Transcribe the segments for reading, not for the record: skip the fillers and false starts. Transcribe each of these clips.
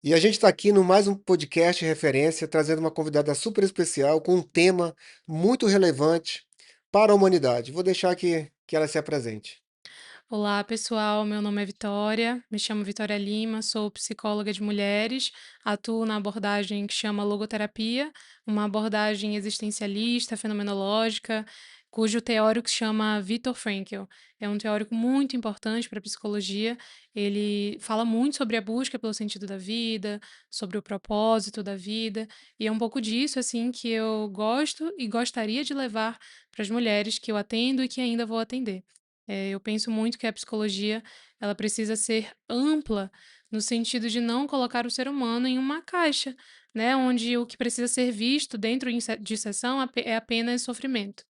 E a gente está aqui no mais um podcast referência, trazendo uma convidada super especial com um tema muito relevante para a humanidade. Vou deixar que ela se apresente. Olá, pessoal. Meu nome é Vitória, me chamo Vitória Lima, sou psicóloga de mulheres, atuo na abordagem que chama logoterapia, uma abordagem existencialista, fenomenológica, cujo teórico se chama Viktor Frankl. É um teórico muito importante para a psicologia. Ele fala muito sobre a busca pelo sentido da vida, sobre o propósito da vida, e é um pouco disso assim que eu gosto e gostaria de levar para as mulheres que eu atendo e que ainda vou atender. Eu penso muito que a psicologia, ela precisa ser ampla, no sentido de não colocar o ser humano em uma caixa, né, onde o que precisa ser visto dentro de sessão é apenas sofrimento,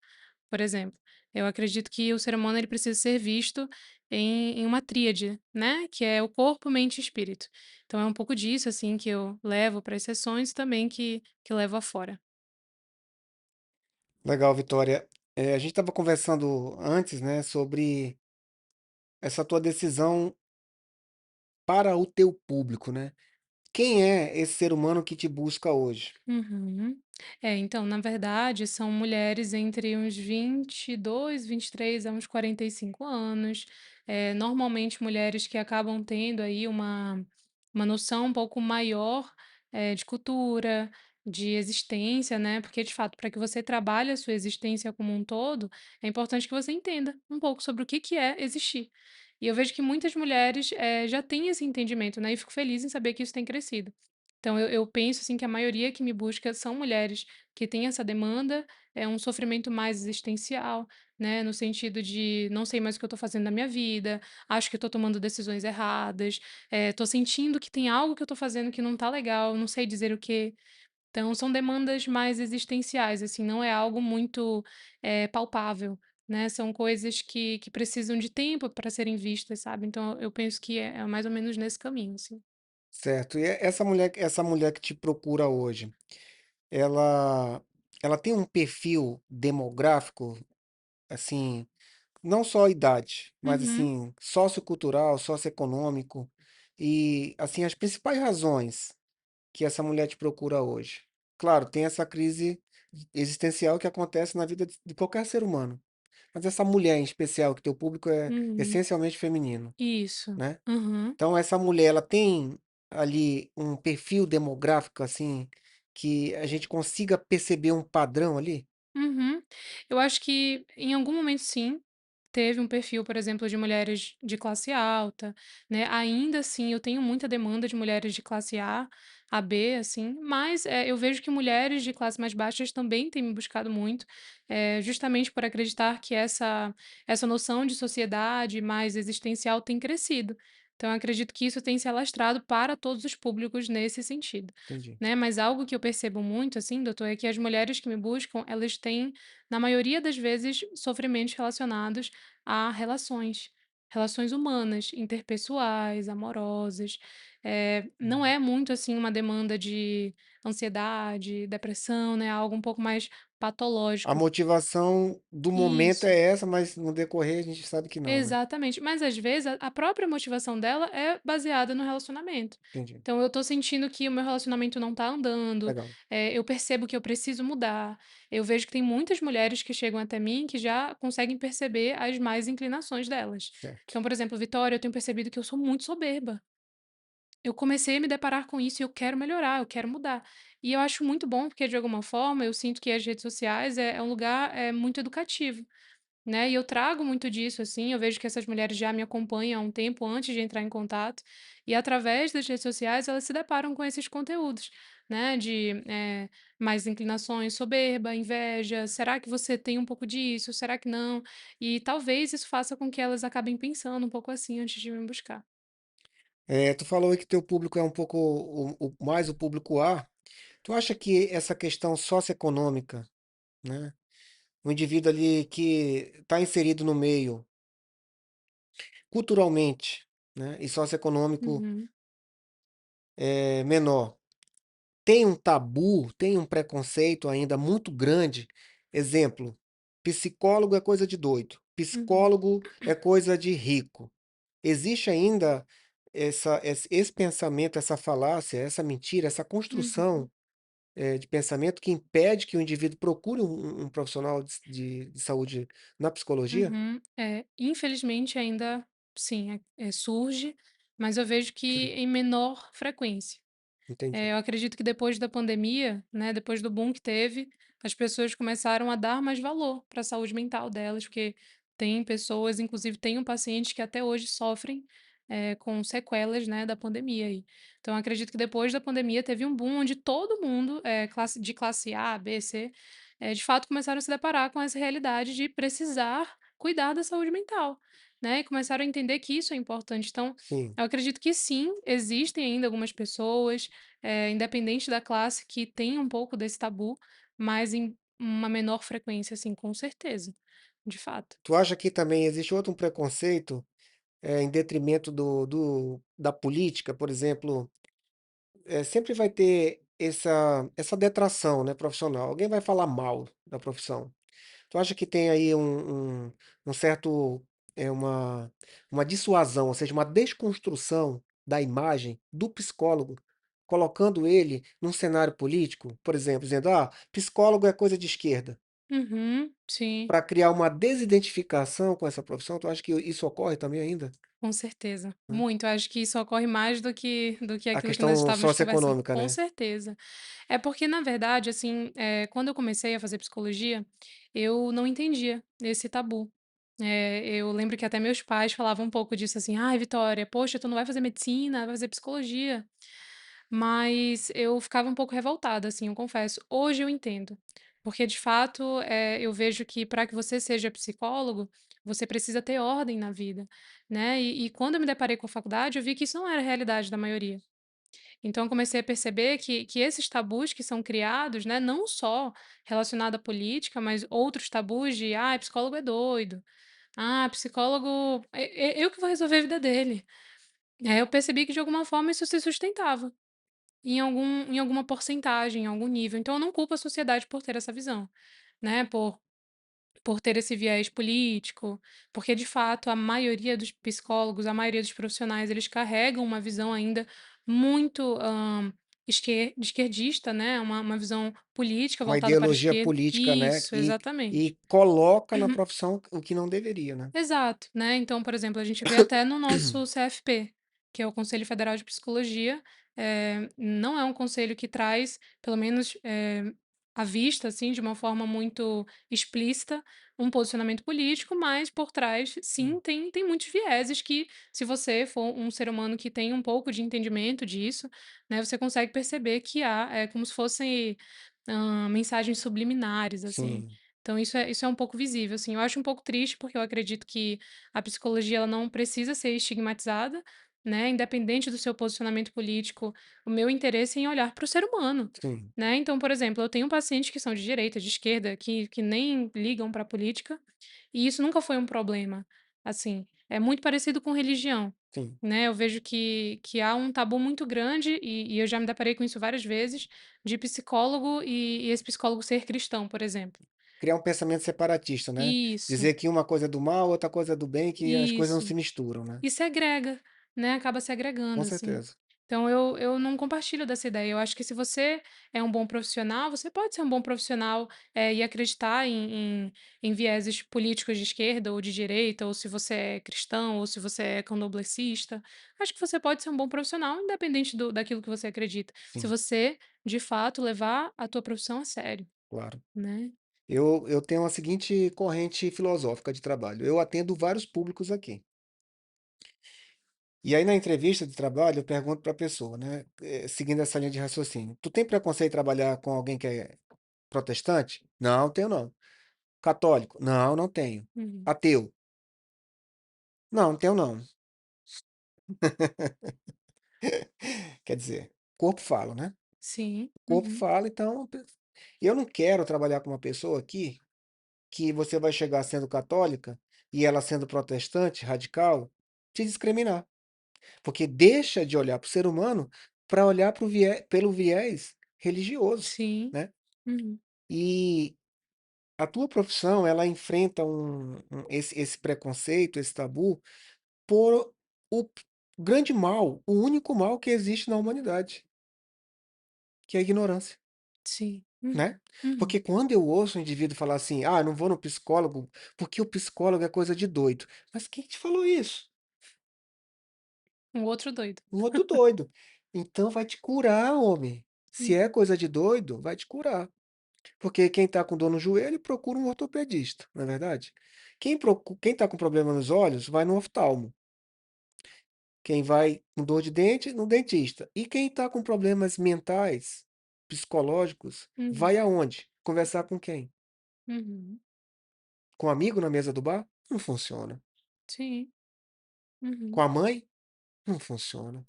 por exemplo. Eu acredito que o ser humano ele precisa ser visto em uma tríade, né, que é o corpo, mente e espírito. Então é um pouco disso, assim, que eu levo para as sessões e também que levo afora. Legal, Vitória. A gente estava conversando antes, né, sobre essa tua decisão para o teu público, né? Quem é esse ser humano que te busca hoje? Uhum. Então, na verdade, são mulheres entre uns 22, 23 a uns 45 anos, normalmente mulheres que acabam tendo aí uma noção um pouco maior, de cultura, de existência, né, porque de fato para que você trabalhe a sua existência como um todo, é importante que você entenda um pouco sobre o que é existir. E eu vejo que muitas mulheres, já têm esse entendimento, né, e fico feliz em saber que isso tem crescido. Então eu penso, assim, que a maioria que me busca são mulheres que têm essa demanda, é um sofrimento mais existencial, né, no sentido de não sei mais o que eu estou fazendo na minha vida, acho que eu estou tomando decisões erradas, estou sentindo que tem algo que eu estou fazendo que não está legal, não sei dizer o quê. Então são demandas mais existenciais, assim, não é algo muito, palpável, né, são coisas que precisam de tempo para serem vistas, sabe. Então eu penso que é mais ou menos nesse caminho, assim. Certo. E essa mulher que te procura hoje, ela ela tem um perfil demográfico, assim, não só a idade, mas Uhum, assim, sociocultural, socioeconômico e, assim, as principais razões que essa mulher te procura hoje. Claro, tem essa crise existencial que acontece na vida de qualquer ser humano, mas essa mulher em especial, que teu público é uhum. essencialmente feminino, Isso. né. Uhum, Então essa mulher, ela tem ali um perfil demográfico, assim, que a gente consiga perceber um padrão ali? uhum. Eu acho que em algum momento sim, teve um perfil, por exemplo, de mulheres de classe alta, né, ainda assim eu tenho muita demanda de mulheres de classe A, B, assim, mas, eu vejo que mulheres de classe mais baixas também têm me buscado muito, justamente por acreditar que essa noção de sociedade mais existencial tem crescido. Então eu acredito que isso tem se alastrado para todos os públicos nesse sentido. Entendi. Né, mas algo que eu percebo muito, assim, doutor, é que as mulheres que me buscam, elas têm, na maioria das vezes, sofrimentos relacionados a relações, relações humanas, interpessoais, amorosas. Não Hum. é muito, assim, uma demanda de ansiedade, depressão, né, algo um pouco mais A patológico. motivação do momento Isso. é essa, mas no decorrer a gente sabe que não, né. Exatamente, mas às vezes a própria motivação dela é baseada no relacionamento. Entendi, Então eu tô sentindo que o meu relacionamento não tá andando, legal, eu percebo que eu preciso mudar. Eu vejo que tem muitas mulheres que chegam até mim que já conseguem perceber as más inclinações delas. certo. Então, por exemplo, Vitória, eu tenho percebido que eu sou muito soberba. Eu comecei a me deparar com isso e eu quero melhorar, eu quero mudar. E eu acho muito bom, porque de alguma forma eu sinto que as redes sociais é um lugar muito educativo. Né, e eu trago muito disso, assim, eu vejo que essas mulheres já me acompanham há um tempo antes de entrar em contato, e através das redes sociais elas se deparam com esses conteúdos, né, de, mais inclinações, soberba, inveja, será que você tem um pouco disso, será que não? E talvez isso faça com que elas acabem pensando um pouco assim antes de me buscar. Tu falou aí que teu público é um pouco mais o público A. Tu acha que essa questão socioeconômica, né, o indivíduo ali que está inserido no meio culturalmente, né, e socioeconômico, Uhum, menor, tem um tabu, tem um preconceito ainda muito grande? Exemplo, psicólogo é coisa de doido, uhum. psicólogo é coisa de rico. Existe ainda esse pensamento, essa falácia, essa mentira, essa Uhum. construção, de pensamento que impede que o indivíduo procure um profissional de saúde na psicologia? Uhum. É, infelizmente ainda sim, surge, mas eu vejo que em menor frequência. Entendi. Eu acredito que depois da pandemia, né, depois do boom que teve, as pessoas começaram a dar mais valor para a saúde mental delas, porque tem pessoas, inclusive tenho pacientes que até hoje sofrem, com sequelas, né, da pandemia aí. Então eu acredito que depois da pandemia teve um boom onde todo mundo, classe A, B, C, de fato começaram a se deparar com essa realidade de precisar cuidar da saúde mental, né, e começaram a entender que isso é importante. Então, Sim. eu acredito que sim, existem ainda algumas pessoas, independente da classe, que tem um pouco desse tabu, mas em uma menor frequência, assim, com certeza, de fato. Tu acha que também existe outro preconceito, em detrimento da política? Por exemplo, sempre vai ter essa detração, né, profissional. Alguém vai falar mal da profissão. Tu acha que tem aí um certo, uma dissuasão, ou seja, uma desconstrução da imagem do psicólogo, colocando ele num cenário político? Por exemplo, dizendo: "Ah, psicólogo é coisa de esquerda", Uhum, sim, para criar uma desidentificação com essa profissão. Tu acha que isso ocorre também ainda, com certeza. né? Muito, acho que isso ocorre mais do que A aquilo que nós questão estávamos conversando. socioeconômica, Com né? certeza. É porque, na verdade, assim, quando eu comecei a fazer psicologia, eu não entendia esse tabu. Eu lembro que até meus pais falavam um pouco disso, assim: "Ai, Vitória, poxa, tu não vai fazer medicina, vai fazer psicologia". Mas eu ficava um pouco revoltada, assim, eu confesso. Hoje eu entendo, porque de fato, eu vejo que para que você seja psicólogo, você precisa ter ordem na vida, né. E quando eu me deparei com a faculdade, eu vi que isso não era a realidade da maioria. Então eu comecei a perceber que esses tabus que são criados, né, não só relacionado à política, mas outros tabus de: "Ah, psicólogo é doido. Ah, psicólogo, eu que vou resolver a vida dele". Eu percebi que de alguma forma isso se sustentava. Em alguma porcentagem, em algum nível. Então eu não culpo a sociedade por ter essa visão, né, por ter esse viés político, porque de fato a maioria dos psicólogos, a maioria dos profissionais, eles carregam uma visão ainda muito, esquerdista, né, uma visão política Uma voltada para a ideologia esquerda. política, né, Isso, que exatamente. e coloca na profissão o que não deveria, né? Exato, né, então, por exemplo, a gente vê até no nosso CFP, que é o Conselho Federal de Psicologia, não é um conselho que traz, pelo menos, à vista, assim, de uma forma muito explícita, um posicionamento político, mas por trás, sim, Hum, tem muitos vieses que, se você for um ser humano que tem um pouco de entendimento disso, né, você consegue perceber que há, como se fossem, mensagens subliminares, assim. sim, Então isso é um pouco visível, assim. Eu acho um pouco triste, porque eu acredito que a psicologia ela não precisa ser estigmatizada, né, independente do seu posicionamento político, o meu interesse é em olhar para o ser humano, sim, né. Então, por exemplo, eu tenho pacientes que são de direita, de esquerda, que nem ligam para a política, e isso nunca foi um problema, assim. É muito parecido com religião, sim. né, eu vejo que há um tabu muito grande, e eu já me deparei com isso várias vezes, de psicólogo e esse psicólogo ser cristão, por exemplo. Criar um pensamento separatista, né. Isso, Dizer que uma coisa é do mal, outra coisa é do bem, que as coisas não isso. se misturam, né. E segrega, né, acaba se Com agregando, assim. certeza. Então eu não compartilho dessa ideia, eu acho que se você é um bom profissional, você pode ser um bom profissional, e acreditar em vieses políticos de esquerda ou de direita, ou se você é cristão, ou se você é candomblessista. Acho que você pode ser um bom profissional, independente daquilo que você acredita, se Sim, você, de fato, levar a tua profissão a sério, claro. né. Eu tenho a seguinte corrente filosófica de trabalho: eu atendo vários públicos aqui. E aí na entrevista de trabalho eu pergunto para a pessoa, né, seguindo essa linha de raciocínio: "Tu tem preconceito em trabalhar com alguém que é protestante?". "Não, tenho não". "Católico?". "Não, não tenho". Uhum. "Ateu?". "Não, não tenho não". Quer dizer, o corpo fala, né. Sim. O corpo Uhum. fala, então eu não quero trabalhar com uma pessoa aqui que você vai chegar sendo católica e ela sendo protestante, radical, te discriminar. Porque deixa de olhar para o ser humano para olhar para o pelo viés religioso, Sim. né. Uhum. E a tua profissão, ela enfrenta esse preconceito, esse tabu, por o O grande mal, o único mal que existe na humanidade, que é a ignorância, Sim. Uhum. né. Uhum. Porque quando eu ouço um indivíduo falar assim: "Ah, não vou no psicólogo, porque o psicólogo é coisa de doido". Mas quem te falou isso? Um outro doido. Um outro doido. Então vai te curar, homem. Se Hum. é coisa de doido, vai te curar. Porque quem está com dor no joelho procura um ortopedista, não é verdade? Quem está com problema nos olhos vai no oftalmo. Quem vai com dor de dente, no dentista. E quem está com problemas mentais, psicológicos, Uhum. vai aonde? Conversar com quem? Uhum. Com um amigo na mesa do bar? Não funciona. Sim. Com Uhum. a mãe? Não funciona.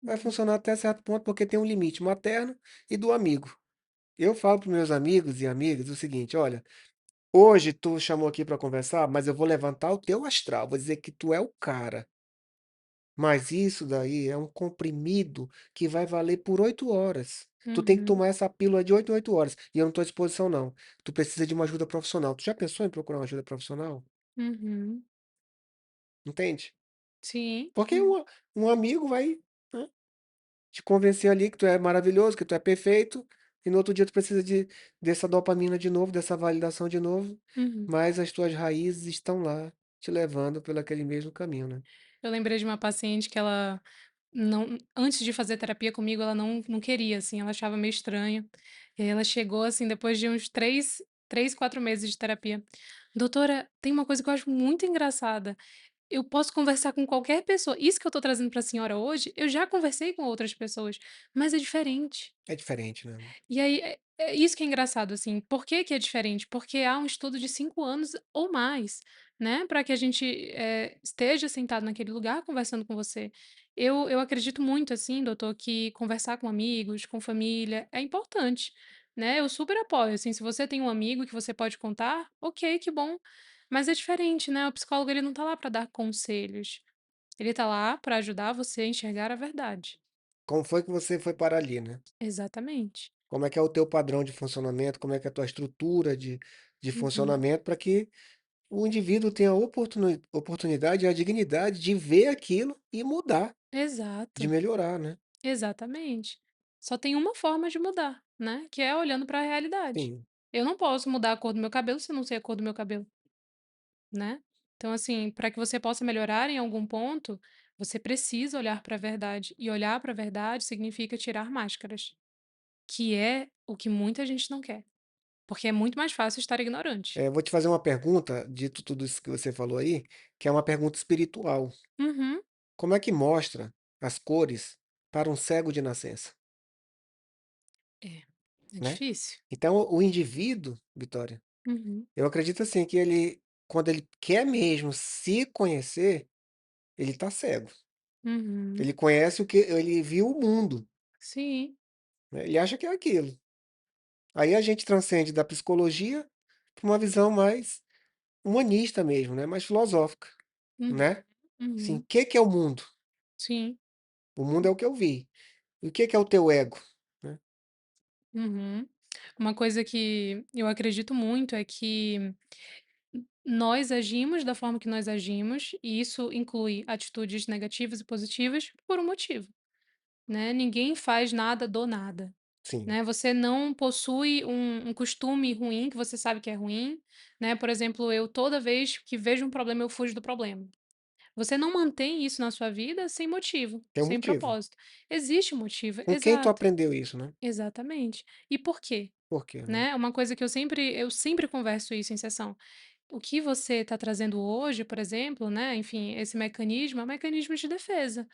Vai Uhum. funcionar até certo ponto, porque tem um limite materno e do amigo. Eu falo para meus amigos e amigas o seguinte: "Olha, hoje tu chamou aqui para conversar, mas eu vou levantar o teu astral, vou dizer que tu é o cara. Mas isso daí é um comprimido que vai valer por 8 horas. Tu tem que Uhum. tomar essa pílula de 8 em 8 horas, e eu não estou à disposição não. Tu precisa de uma ajuda profissional". Tu já pensou em procurar uma ajuda profissional? Uhum. Entende? Sim. Porque Uhum. um amigo vai, né, te convencer ali que tu é maravilhoso, que tu é perfeito, e no outro dia tu precisa dessa dopamina de novo, dessa validação de novo, Uhum. mas as tuas raízes estão lá, te levando pelo aquele mesmo caminho, né. Eu lembrei de uma paciente que ela não, antes de fazer terapia comigo, ela não queria, assim, ela achava meio estranho. E aí ela chegou, assim, depois de uns 4 meses de terapia: "Doutora, tem uma coisa que eu acho muito engraçada, eu posso conversar com qualquer pessoa, isso que eu tô trazendo pra senhora hoje, eu já conversei com outras pessoas, mas é diferente". É diferente, né. E aí, é isso que é engraçado, assim, por que que é diferente? Porque há um estudo de 5 anos ou mais, né, para que a gente, esteja sentado naquele lugar conversando com você. Eu acredito muito, assim, doutor, que conversar com amigos, com família, é importante, né, eu super apoio, assim, se você tem um amigo que você pode contar, ok, que bom, mas é diferente, né, o psicólogo ele não tá lá para dar conselhos, ele tá lá para ajudar você a enxergar a verdade. Como foi que você foi parar ali, né. Exatamente. Como é que é o teu padrão de funcionamento, como é que é a tua estrutura de Uhum. funcionamento para que o indivíduo tenha a oportunidade e a dignidade de ver aquilo e mudar, de Exato. melhorar, né. Exatamente. Só tem uma forma de mudar, né, que é olhando para a realidade. Sim. Eu não posso mudar a cor do meu cabelo se eu não sei a cor do meu cabelo, né. Então, assim, para que você possa melhorar em algum ponto, você precisa olhar para a verdade, e olhar para a verdade significa tirar máscaras, que é o que muita gente não quer, porque é muito mais fácil estar ignorante. Vou te fazer uma pergunta, dito tudo isso que você falou aí, que é uma pergunta espiritual. Uhum. Como é que mostra as cores para um cego de nascença, É, é né? difícil. Então o indivíduo, Vitória, Uhum. eu acredito assim que ele, quando ele quer mesmo se conhecer, ele está cego. Uhum. Ele conhece o que ele viu o mundo, Sim. né, ele acha que é aquilo. Aí a gente transcende da psicologia para uma visão mais humanista mesmo, né, mais filosófica, Uhum. né. Assim, o Uhum. que que é o mundo? Sim. O mundo é o que eu vi. E o que é o teu ego, né. Uhum. Uma coisa que eu acredito muito é que nós agimos da forma que nós agimos, e isso inclui atitudes negativas e positivas por um motivo, né? Ninguém faz nada do nada, Sim, né? Você não possui um costume ruim que você sabe que é ruim, né? Por exemplo, eu toda vez que vejo um problema, eu fujo do problema. Você não mantém isso na sua vida sem motivo, tem um sem motivo. propósito. Existe um motivo, Com quem tu exato, aprendeu isso, né. exatamente. E por quê? Por quê, né. Né, uma coisa que eu sempre converso isso em sessão. O que você está trazendo hoje, por exemplo, né, enfim, esse mecanismo é um mecanismo de defesa.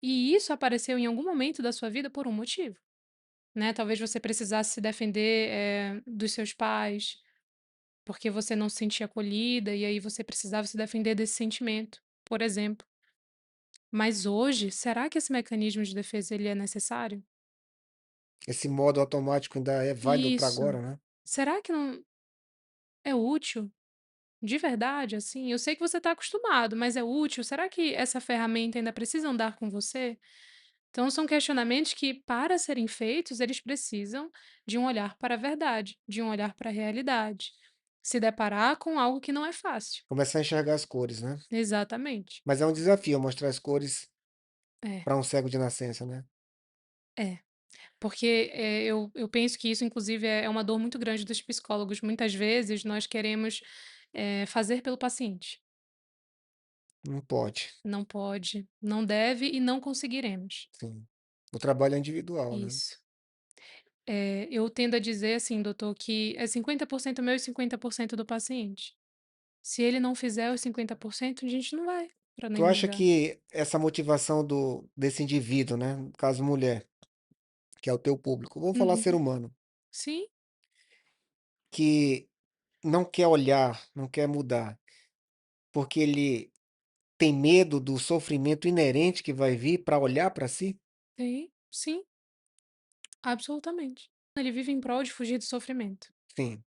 E isso apareceu em algum momento da sua vida por um motivo, né. Talvez você precisasse se defender, dos seus pais, porque você não se sentia acolhida, e aí você precisava se defender desse sentimento, por exemplo. Mas hoje, será que esse mecanismo de defesa ele é necessário? Esse modo automático ainda é válido para Isso. agora, né. Será que não é útil? De verdade, assim, eu sei que você está acostumado, mas é útil? Será que essa ferramenta ainda precisa andar com você? Então são questionamentos que, para serem feitos, eles precisam de um olhar para a verdade, de um olhar para a realidade. Se deparar com algo que não é fácil. Começar a enxergar as cores, né. Exatamente. Mas é um desafio mostrar as cores É, para um cego de nascença, né. é. Porque, eu penso que isso inclusive é uma dor muito grande dos psicólogos. Muitas vezes nós queremos, fazer pelo paciente. Não pode, Não pode, não deve e não conseguiremos. sim. O trabalho é individual, né. Isso. Eu tendo a dizer assim, doutor, que é 50% meu e 50% do paciente. Se ele não fizer os 50%, a gente não vai para Tu nenhum acha lugar. que essa motivação desse indivíduo, né, no caso mulher, que é o teu público, vamos falar ser Uhum. humano, Sim, que não quer olhar, não quer mudar, porque ele tem medo do sofrimento inerente que vai vir para olhar para si? tem. Sim, absolutamente. Ele vive em prol de fugir do sofrimento. Sim,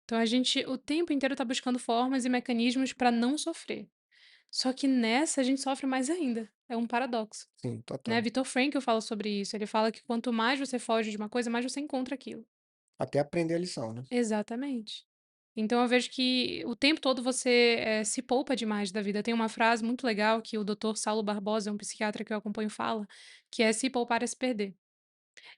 Então a gente o tempo inteiro está buscando formas e mecanismos para não sofrer. Só que nessa a gente sofre mais ainda. É um paradoxo, sim, né. total. Viktor Frankl fala sobre isso. Ele fala que quanto mais você foge de uma coisa, mais você encontra aquilo. Até aprender a lição, né. Exatamente. Então eu vejo que o tempo todo você, se poupa demais da vida. Tem uma frase muito legal que o doutor Saulo Barbosa, um psiquiatra que eu acompanho, fala, que é: "Se poupar é se perder".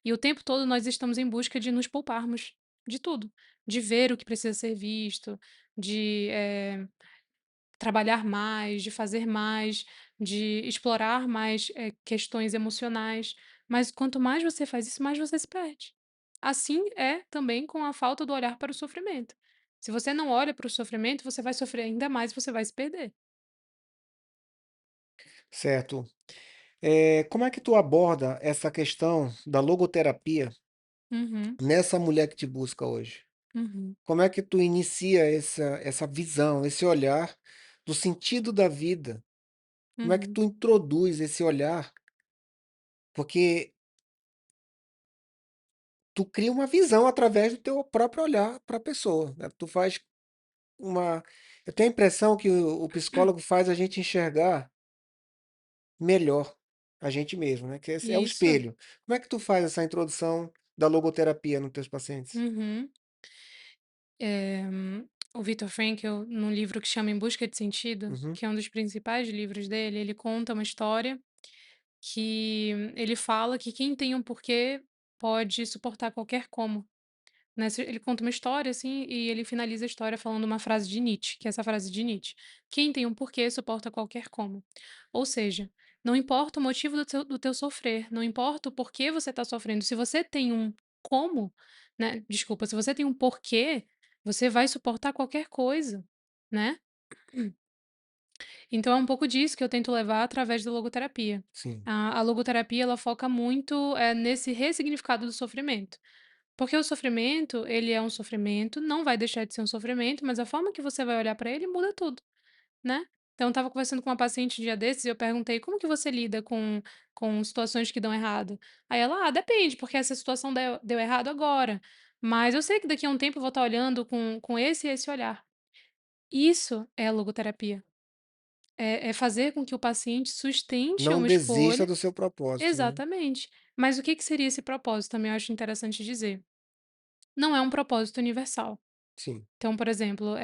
E o tempo todo nós estamos em busca de nos pouparmos de tudo, de ver o que precisa ser visto, de, trabalhar mais, de fazer mais, de explorar mais, questões emocionais, mas quanto mais você faz isso, mais você se perde. Assim é também com a falta do olhar para o sofrimento. Se você não olha para o sofrimento, você vai sofrer ainda mais, você vai se perder. Certo. Como é que tu aborda essa questão da logoterapia Uhum, nessa mulher que te busca hoje? uhum, Como é que tu inicia essa visão, esse olhar do sentido da vida? Como é que uhum. tu introduz esse olhar? Porque tu cria uma visão através do teu próprio olhar para a pessoa, né. Tu faz uma eu tenho a impressão que o psicólogo faz a gente enxergar melhor a gente mesmo, né, que esse é o Isso. espelho. Como é que tu faz essa introdução da logoterapia nos teus pacientes? Uhum. Eh, o Viktor Frankl, num livro que chama Em Busca de Sentido, Uhum, que é um dos principais livros dele, ele conta uma história que ele fala que quem tem um porquê pode suportar qualquer como, né, se ele conta uma história, assim, e ele finaliza a história falando uma frase de Nietzsche, que é essa frase de Nietzsche: "Quem tem um porquê suporta qualquer como". Ou seja, não importa o motivo do teu sofrer, não importa o porquê você está sofrendo, se você tem um como, né, desculpa, se você tem um porquê, você vai suportar qualquer coisa, né. Então é um pouco disso que eu tento levar através da logoterapia. sim, A logoterapia ela foca muito, nesse ressignificado do sofrimento, porque o sofrimento, ele é um sofrimento, não vai deixar de ser um sofrimento, mas a forma que você vai olhar para ele muda tudo, né. Então eu estava conversando com uma paciente um dia desses e eu perguntei: "Como que você lida com situações que dão errado?" Aí ela: "Ah, depende, porque essa situação deu errado agora, mas eu sei que daqui a um tempo eu vou estar olhando com esse e esse olhar". Isso é a logoterapia. É fazer com que o paciente sustente não uma desista escolha. do seu propósito, né. Exatamente. Mas o que que seria esse propósito? Também eu acho interessante dizer. Não é um propósito universal. Sim, Então, por exemplo,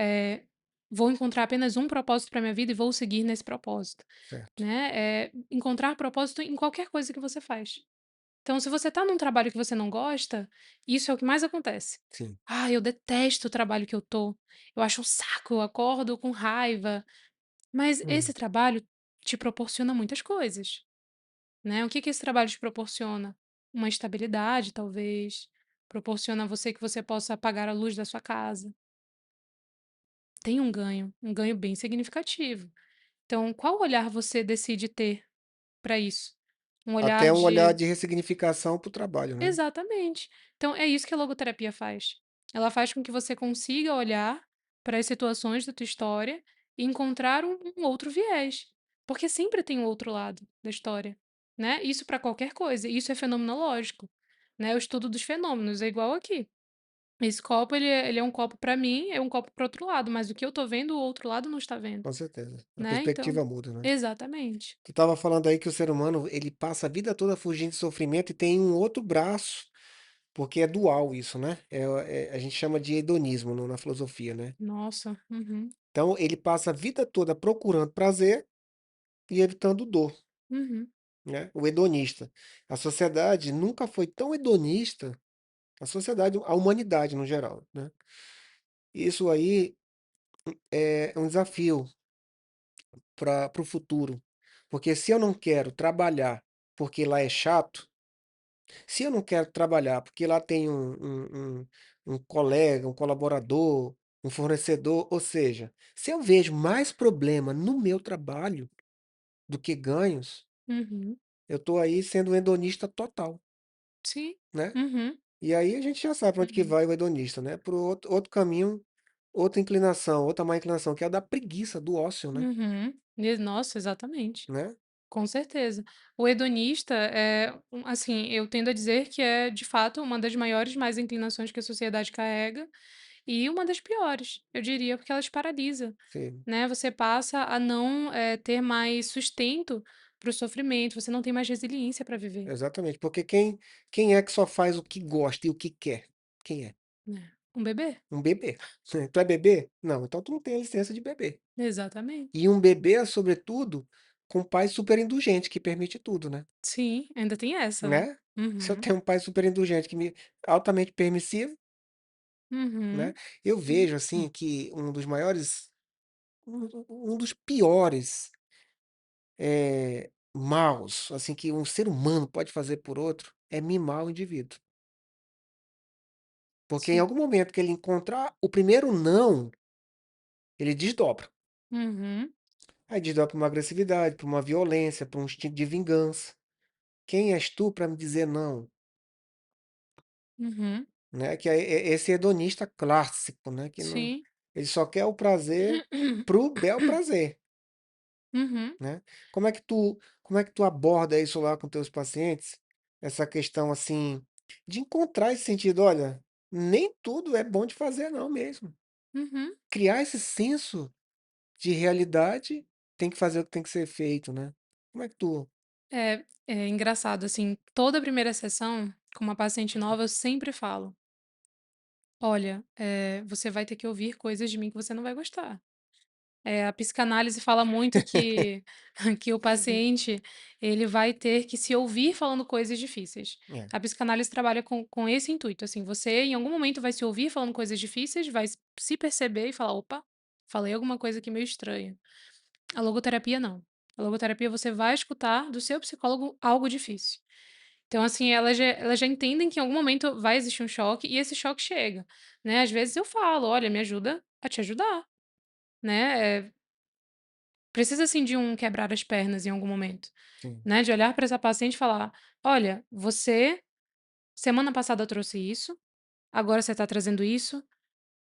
vou encontrar apenas um propósito para minha vida e vou seguir nesse propósito, certo. né. Encontrar propósito em qualquer coisa que você faz. Então, se você está num trabalho que você não gosta, isso é o que mais acontece. Sim, "Ah, eu detesto o trabalho que eu tô. Eu acho um saco, eu acordo com raiva". Mas esse hum. trabalho te proporciona muitas coisas, né. O que que esse trabalho te proporciona? Uma estabilidade, talvez, proporciona a você que você possa pagar a luz da sua casa. Tem um ganho bem significativo. Então, qual olhar você decide ter para isso? Um olhar Até um olhar de de ressignificação para o trabalho, né. exatamente. Então é isso que a logoterapia faz. Ela faz com que você consiga olhar para as situações da tua história e encontrar um outro viés, porque sempre tem um outro lado da história, né. Isso para qualquer coisa, isso é fenomenológico, né, o estudo dos fenômenos é igual aqui. Esse copo ele é um copo para mim, é um copo para outro lado, mas o que eu tô vendo, o outro lado não está vendo, Com certeza. A né, então perspectiva muda, né. exatamente. Tu estava falando aí que o ser humano, ele passa a vida toda fugindo de sofrimento e tem um outro braço, porque é dual isso, né. A gente chama de hedonismo na filosofia, né. Nossa, uhum, Então ele passa a vida toda procurando prazer e evitando dor. uhum. né, o hedonista. A sociedade nunca foi tão hedonista, a sociedade, a humanidade no geral, né. Isso aí é um desafio para o futuro, porque se eu não quero trabalhar porque lá é chato, se eu não quero trabalhar porque lá tem um colega, um colaborador, um fornecedor, ou seja, se eu vejo mais problema no meu trabalho do que ganhos, Uhum. eu estou aí sendo um hedonista total, Sim. né. Uhum. E aí a gente já sabe pra onde que Uhum. vai o hedonista, né, para o outro caminho, outra inclinação, outra má inclinação, que é a da preguiça, do ócio, né, Uhum. Nossa, exatamente. né. Com certeza. O hedonista assim, eu tendo a dizer que é, de fato, uma das maiores mais inclinações que a sociedade carrega e uma das piores, eu diria, porque ela te paralisa, Sim, né? Você passa a não, ter mais sustento para o sofrimento, você não tem mais resiliência para viver, exatamente, porque quem é que só faz o que gosta e o que quer? Quem é? né? Um bebê? Um bebê. Tu é bebê? Não, então tu não tem a licença de bebê. Exatamente. E um bebê, sobretudo, com um pai super indulgente que permite tudo, né, Sim, ainda tem essa, né? né. Se eu Uhum, tenho um pai super indulgente que me altamente permissivo, né, uhum, eu vejo, assim, que um dos maiores, um dos piores, maus, assim, que um ser humano pode fazer por outro, é mimar o indivíduo. Porque em sim. algum momento que ele encontrar o primeiro "não", ele desdobra. Uhum, Aí desdobra para uma agressividade, para uma violência, para um instinto de vingança. "Quem és tu para me dizer não?", uhum, né, que é esse hedonista clássico, né, que não, sim. ele só quer o prazer pro bel prazer, Uhum, né. Como é que tu aborda isso lá com teus pacientes? Essa questão, assim, de encontrar esse sentido: "Olha, nem tudo é bom de fazer não mesmo". uhum. Criar esse senso de realidade, tem que fazer o que tem que ser feito, né. Como é que tu É engraçado, assim, toda primeira sessão com uma paciente nova eu sempre falo: "Olha, você vai ter que ouvir coisas de mim que você não vai gostar". A psicanálise fala muito que que o paciente, ele vai ter que se ouvir falando coisas difíceis. é, A psicanálise trabalha com esse intuito, assim, você em algum momento vai se ouvir falando coisas difíceis, vai se perceber e falar: "Opa, falei alguma coisa aqui meio estranha". A logoterapia não. A logoterapia você vai escutar do seu psicólogo algo difícil. Então, assim, elas já entendem que em algum momento vai existir um choque e esse choque chega, né. Às vezes eu falo: "Olha, me ajuda a te ajudar", né, precisa, assim, de um quebrar as pernas em algum momento, sim. né, de olhar para essa paciente e falar: "Olha, você semana passada trouxe isso, agora você está trazendo isso,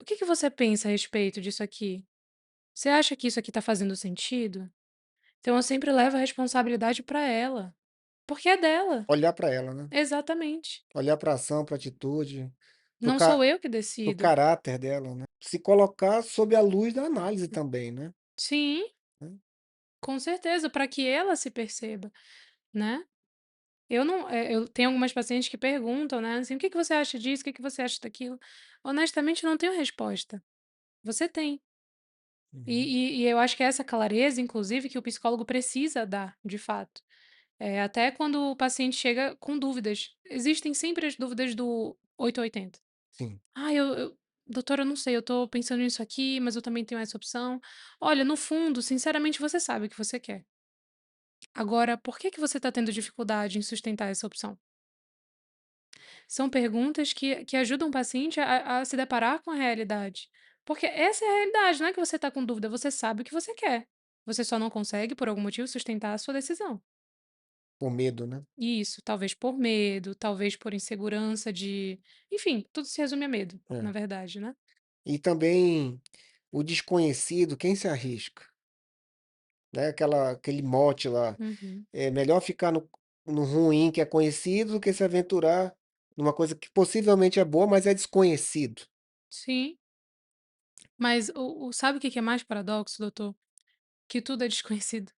o que que você pensa a respeito disso aqui? Você acha que isso aqui está fazendo sentido?". Então eu sempre levo a responsabilidade para ela, porque é dela. Olhar para ela, né. Exatamente. Olhar para a ação, para a atitude, para o Não ca sou eu que para o decido. caráter dela, né. Se colocar sob a luz da análise também, né. Sim, Né. com certeza, para que ela se perceba, né. Eu não eu tenho algumas pacientes que perguntam, né, assim: "O que que você acha disso? O que que você acha daquilo?". Honestamente, não tenho resposta. Você tem. Uhum. E eu acho que é essa clareza, inclusive, que o psicólogo precisa dar, de fato. Até quando o paciente chega com dúvidas. Existem sempre as dúvidas do 8 ou 80. Sim. "Ah, eu doutora, eu não sei, eu tô pensando nisso aqui, mas eu também tenho essa opção". Olha, no fundo, sinceramente, você sabe o que você quer. Agora, por que que você está tendo dificuldade em sustentar essa opção? São perguntas que ajudam o paciente a se deparar com a realidade. Porque essa é a realidade, não é que você está com dúvida, você sabe o que você quer. Você só não consegue, por algum motivo, sustentar a sua decisão. Com medo, né. Isso, talvez por medo, talvez por insegurança enfim, tudo se resume a medo, na É. verdade, né. E também o desconhecido, quem se arrisca? Né, aquele mote lá, Uhum. é melhor ficar no ruim que é conhecido do que se aventurar numa coisa que possivelmente é boa, mas é desconhecido. Sim, mas o sabe o que que é mais paradoxo, doutor? Que tudo é desconhecido.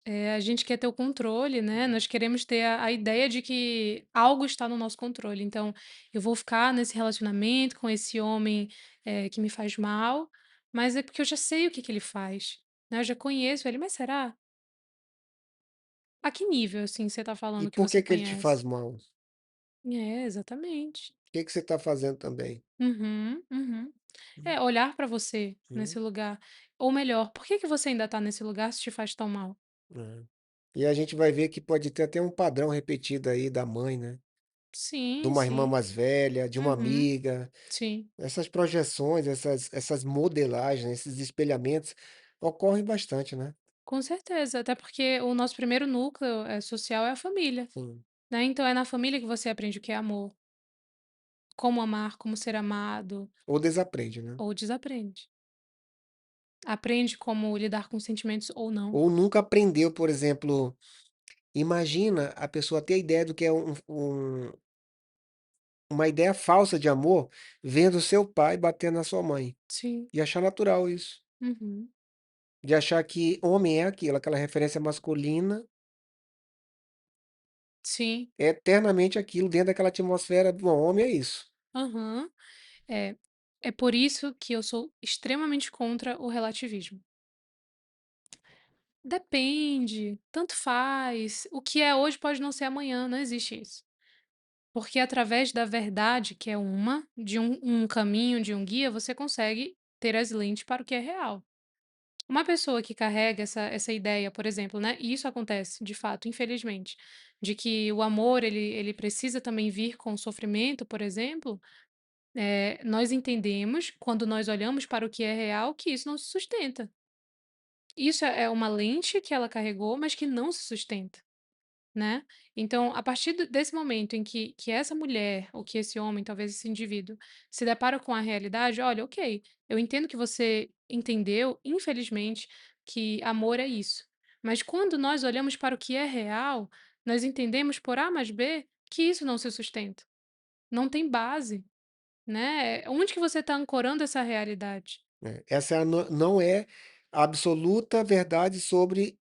É, A gente quer ter o controle, né, nós queremos ter a ideia de que algo está no nosso controle, então, eu vou ficar nesse relacionamento com esse homem, que me faz mal, mas é porque eu já sei o que que ele faz, né, eu já conheço ele, mas será? A que nível, assim, você tá E falando que por você que ele te faz conhece? mal? O É, exatamente. que você está fazendo também? Uhum, uhum. Hum, É, olhar pra você nesse hum, lugar. Ou melhor, por que que você ainda tá nesse lugar se te faz tão mal? é. E a gente vai ver que pode ter até um padrão repetido aí da mãe, né? De Sim, uma irmã sim. mais velha, de uma Uhum, amiga. sim. Essas projeções, essas modelagens, esses espelhamentos ocorrem bastante, né? Com certeza, até porque o nosso primeiro núcleo, social é a família, Sim. né, então é na família que você aprende o que é amor, como amar, como ser amado, Ou desaprende, né? ou desaprende. Aprende como lidar com sentimentos ou não. Ou nunca aprendeu, por exemplo, imagina a pessoa ter a ideia do que é uma ideia falsa de amor, vendo seu pai bater na sua mãe, Sim. e achar natural isso. Uhum. De achar que homem é aquilo, aquela referência masculina, Sim. é eternamente aquilo, dentro daquela atmosfera do homem é isso. Aham. É. É por isso que eu sou extremamente contra o relativismo. Depende, tanto faz, o que é hoje pode não ser amanhã, não existe isso. Porque através da verdade, que é uma, de um caminho, de um guia, você consegue ter as lentes para o que é real. Uma pessoa que carrega essa ideia, por exemplo, né, e isso acontece de fato, infelizmente, de que o amor ele precisa também vir com sofrimento, por exemplo, nós entendemos, quando nós olhamos para o que é real, que isso não se sustenta. Isso é uma lente que ela carregou, mas que não se sustenta. Né. Então, a partir desse momento em que essa mulher, ou que esse homem, talvez esse indivíduo, se depara com a realidade: "Olha, ok, eu entendo que você entendeu, infelizmente, que amor é isso, mas quando nós olhamos para o que é real, nós entendemos por A mais B que isso não se sustenta, não tem base", né. Onde que você está ancorando essa realidade? Essa é a não é a absoluta verdade sobre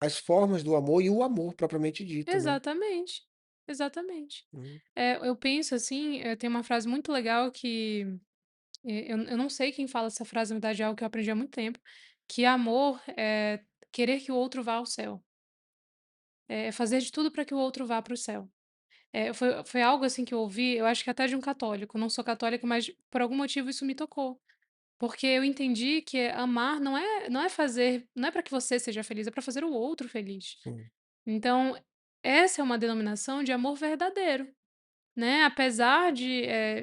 as formas do amor e o amor propriamente dito, né. Exatamente, exatamente. Hum, Eu penso assim, tem uma frase muito legal que eu não sei quem fala essa frase, na verdade é algo que eu aprendi há muito tempo, que amor é querer que o outro vá ao céu, é fazer de tudo para que o outro vá para o céu. Foi algo assim que eu ouvi, eu acho que até de um católico, não sou católica, mas por algum motivo isso me tocou, porque eu entendi que amar não é fazer, não é para que você seja feliz, é para fazer o outro feliz. sim. Então, essa é uma denominação de amor verdadeiro. Né, apesar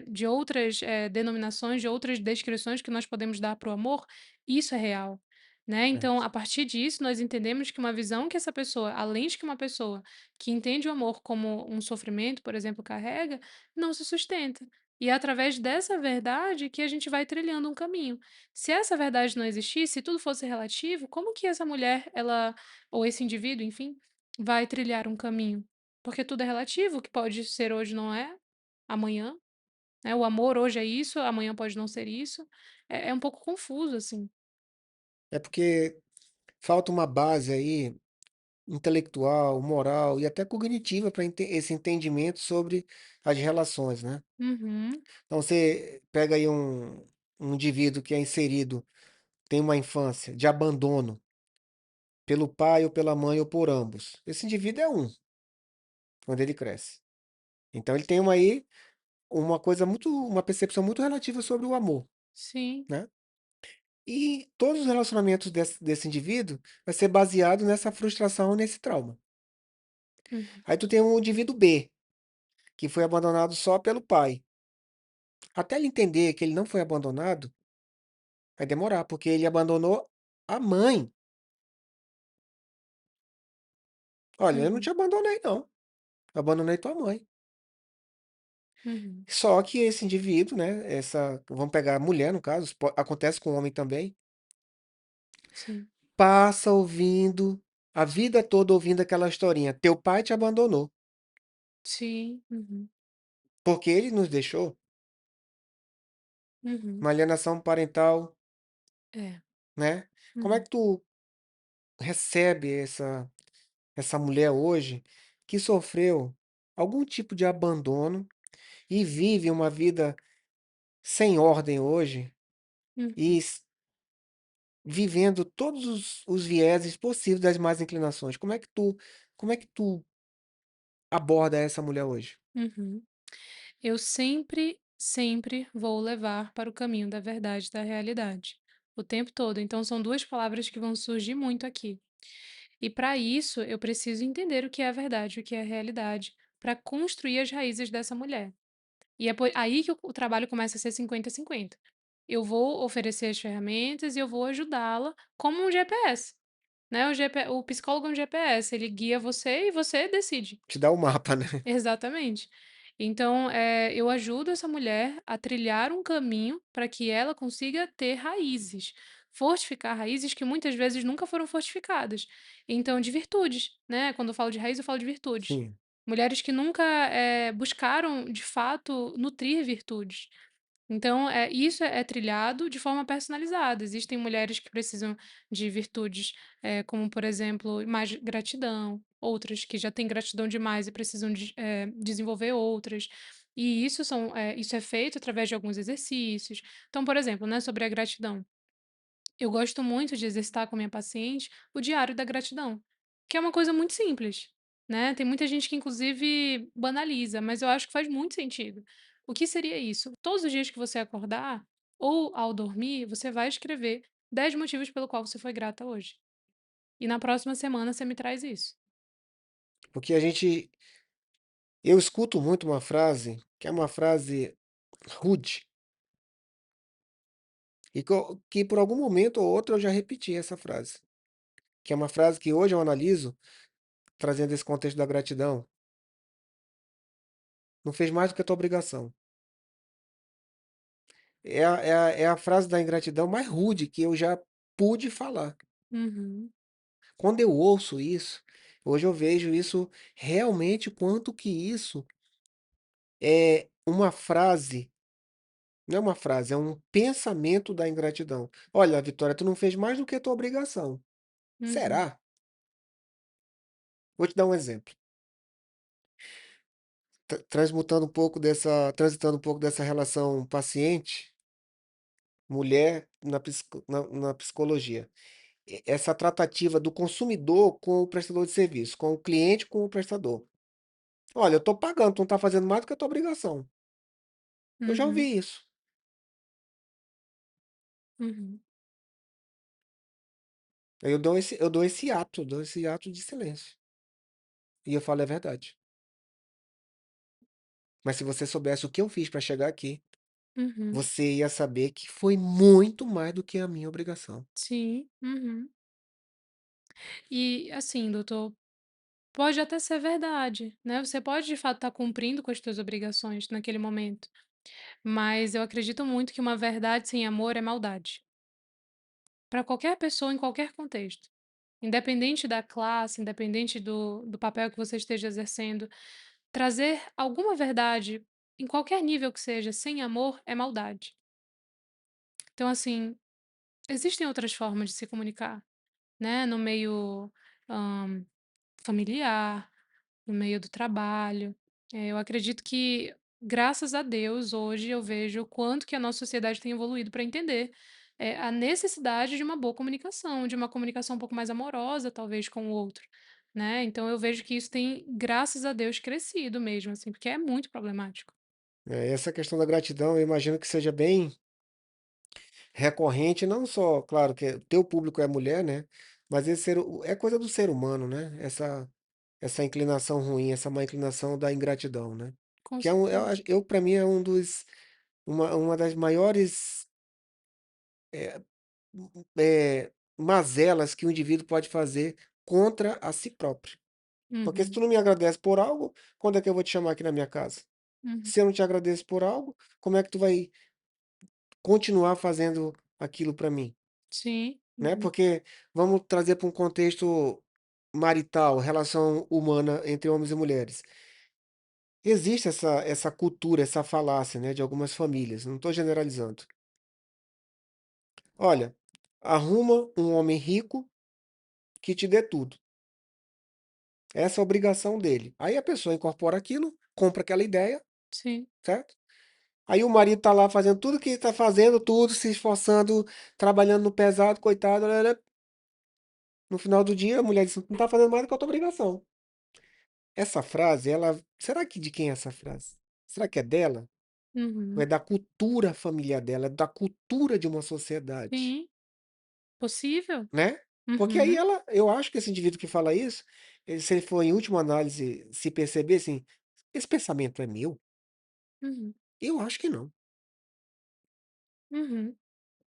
de outras, denominações, de outras descrições que nós podemos dar para o amor, isso é real, né. É. Então, a partir disso, nós entendemos que uma visão que essa pessoa, além de que uma pessoa que entende o amor como um sofrimento, por exemplo, carrega, não se sustenta. E é através dessa verdade que a gente vai trilhando um caminho. Se essa verdade não existisse, se tudo fosse relativo, como que essa mulher, ela ou esse indivíduo, enfim, vai trilhar um caminho? Porque tudo é relativo, o que pode ser hoje não é amanhã, né, o amor hoje é isso, amanhã pode não ser isso. É um pouco confuso, assim. É porque falta uma base aí intelectual, moral e até cognitiva para esse entendimento sobre as relações, né. Uhum, Então você pega aí um indivíduo que é inserido, tem uma infância de abandono pelo pai ou pela mãe ou por ambos. Esse indivíduo é quando ele cresce. Então ele tem uma coisa muito uma percepção muito relativa sobre o amor, sim, né. E todos os relacionamentos desse indivíduo vai ser baseado nessa frustração, nesse trauma. uhum, Aí tu tem um indivíduo B, que foi abandonado só pelo pai. Até ele entender que ele não foi abandonado, vai demorar, porque ele abandonou a mãe. "Olha, eu não te uhum, abandonei não, eu abandonei tua mãe". uhum, Só que esse indivíduo, né, vamos pegar a mulher no caso, acontece com o homem também, sim, passa ouvindo, a vida toda ouvindo aquela historinha: "Teu pai te abandonou, sim, uhum, porque ele nos deixou". uhum, Uma alienação parental, é, né. Como é uhum, que tu recebe essa mulher hoje, que sofreu algum tipo de abandono e vive uma vida sem ordem hoje, e uhum. vivendo todos os vieses possíveis das más inclinações. Como é que tu Como é que tu aborda essa mulher hoje? Uhum. Eu sempre, sempre vou levar para o caminho da verdade e da realidade, o tempo todo. Então são 2 palavras que vão surgir muito aqui. E para isso eu preciso entender o que é a verdade, o que é a realidade, para construir as raízes dessa mulher. E é aí que o trabalho começa a ser 50-50. Eu vou oferecer as ferramentas e eu vou ajudá-la como um GPS, né, o psicólogo é um GPS, ele guia você e você decide. Te dá o mapa, né? Exatamente. Então, eu ajudo essa mulher a trilhar um caminho para que ela consiga ter raízes, fortificar raízes que muitas vezes nunca foram fortificadas. Então, de virtudes, né? Quando eu falo de raiz, eu falo de virtudes. Sim. Mulheres que nunca buscaram, de fato, nutrir virtudes. Então, isso é trilhado de forma personalizada. Existem mulheres que precisam de virtudes, como, por exemplo, mais gratidão, outras que já têm gratidão demais e precisam desenvolver outras. E isso é feito através de alguns exercícios. Então, por exemplo, né, sobre a gratidão. Eu gosto muito de exercitar com a minha paciente o diário da gratidão, que é uma coisa muito simples, né? Tem muita gente que inclusive banaliza, mas eu acho que faz muito sentido. O que seria isso? Todos os dias que você acordar ou ao dormir, você vai escrever 10 motivos pelo qual você foi grata hoje. E na próxima semana você me traz isso. Porque eu escuto muito uma frase, que é uma frase rude, e que por algum momento ou outro eu já repeti essa frase. Que é uma frase que hoje eu analiso, trazendo esse contexto da gratidão. Não fez mais do que a tua obrigação. É a frase da ingratidão mais rude que eu já pude falar. Uhum, Quando eu ouço isso, hoje eu vejo isso realmente quanto que isso é uma frase, não é uma frase, é um pensamento da ingratidão. Olha, Vitória, tu não fez mais do que a tua obrigação. uhum, Será? Vou te dar um exemplo. Transitando um pouco dessa relação paciente, mulher na psicologia. Essa tratativa do consumidor com o prestador de serviço, com o cliente com o prestador. Olha, eu estou pagando, tu não está fazendo mais do que a tua obrigação. Eu já uhum, ouvi isso. uhum, Aí eu dou esse ato de silêncio. E eu falo, é verdade. Mas se você soubesse o que eu fiz para chegar aqui, uhum. você ia saber que foi muito mais do que a minha obrigação. Sim, uhum. E assim, doutor, pode até ser verdade, né, você pode de fato estar cumprindo com as suas obrigações naquele momento, mas eu acredito muito que uma verdade sem amor é maldade, para qualquer pessoa em qualquer contexto, independente da classe, independente do papel que você esteja exercendo, trazer alguma verdade, em qualquer nível que seja, sem amor é maldade. Então assim, existem outras formas de se comunicar, né, no meio, hã, familiar, no meio do trabalho. Eu acredito que, graças a Deus, hoje eu vejo o quanto que a nossa sociedade tem evoluído para entender, a necessidade de uma boa comunicação, de uma comunicação um pouco mais amorosa, talvez, com o outro, né. Então eu vejo que isso tem, graças a Deus, crescido mesmo, assim, porque é muito problemático. Essa questão da gratidão, eu imagino que seja bem recorrente, não só, claro, que o teu público é mulher, né? Mas é coisa do ser humano, né? Essa inclinação ruim, essa má inclinação da ingratidão, né? Com Que é um, certeza. para mim, é uma das maiores mazelas que o indivíduo pode fazer contra a si próprio. Porque se Uhum, tu não me agradece por algo, quando é que eu vou te chamar aqui na minha casa? uhum. Se eu não te agradeço por algo, como é que tu vai continuar fazendo aquilo para mim? Sim. Né? Uhum, Porque vamos trazer para um contexto marital, relação humana entre homens e mulheres. Existe essa cultura, essa falácia, né, de algumas famílias, não estou generalizando. Olha, arruma um homem rico que te dê tudo. Essa é a obrigação dele. Aí a pessoa incorpora aquilo, compra aquela ideia, sim. certo? Aí o marido tá lá fazendo tudo que tá fazendo, tudo, se esforçando, trabalhando no pesado, coitado. No final do dia, a mulher diz: não tá fazendo mais do que a tua obrigação. essa frase, ela será que de quem é essa frase? Será que é dela? Ou é Uhum. da cultura familiar dela, é da cultura de uma sociedade, Sim, possível. né? Porque aí Uhum, eu acho que esse indivíduo que fala isso, se ele for em última análise se perceber assim: "Esse pensamento é meu?" uhum, Eu acho que não, uhum,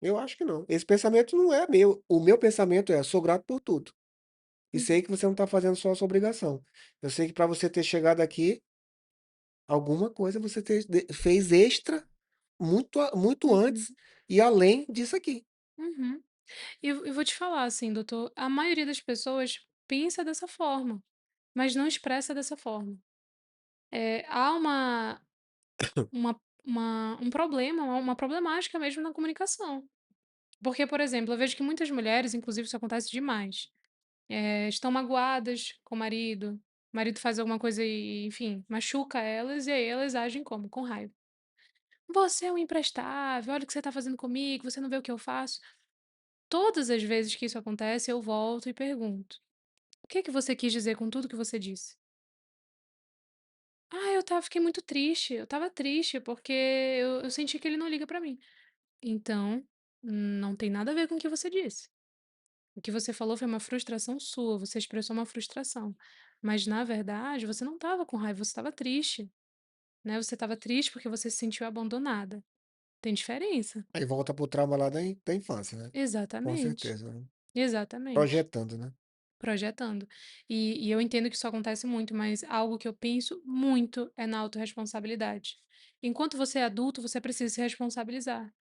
eu acho que não. Esse pensamento não é meu, o meu pensamento é: "Sou grato por tudo, e uhum, sei que você não está fazendo só a sua obrigação. Eu sei que para você ter chegado aqui, alguma coisa você fez extra, muito uhum, antes e além disso aqui." uhum. E vou te falar, assim, doutor, a maioria das pessoas pensa dessa forma, mas não expressa dessa forma. Há um problema, uma problemática mesmo na comunicação. Porque, por exemplo, eu vejo que muitas mulheres, inclusive isso acontece demais, estão magoadas com o marido faz alguma coisa e, enfim, machuca elas, e aí elas agem como? Com raiva. "Você é um imprestável, olha o que você está fazendo comigo, você não vê o que eu faço". Todas as vezes que isso acontece, eu volto e pergunto: "O que que você quis dizer com tudo que você disse?". "Ah, fiquei muito triste, eu estava triste porque eu senti que ele não liga pra mim". Então, não tem nada a ver com o que você disse. O que você falou foi uma frustração sua, você expressou uma frustração. Mas na verdade, você não estava com raiva, você estava triste, né, você estava triste porque você se sentiu abandonada. Tem diferença. Aí volta pro trauma lá da infância, né. Com Exatamente, certeza, né. exatamente. Projetando, né. Projetando. E eu entendo que isso acontece muito, mas algo que eu penso muito é na autorresponsabilidade. Enquanto você é adulto, você precisa se responsabilizar.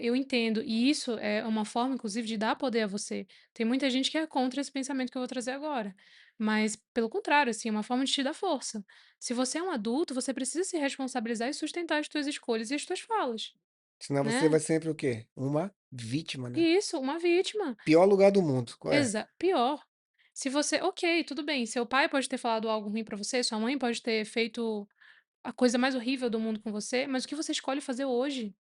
Eu entendo, e isso é uma forma, inclusive, de dar poder a você. Tem muita gente que é contra esse pensamento que eu vou trazer agora, mas pelo contrário, assim, é uma forma de te dar força. Se você é um adulto, você precisa se responsabilizar e sustentar as tuas escolhas e as tuas falas, Senão você né. vai sempre o quê? Uma vítima, né. E isso, uma vítima. Pior lugar do mundo, qual é? Pior, se você ok, tudo bem, seu pai pode ter falado algo ruim pra você, sua mãe pode ter feito a coisa mais horrível do mundo com você, mas o que você escolhe fazer hoje?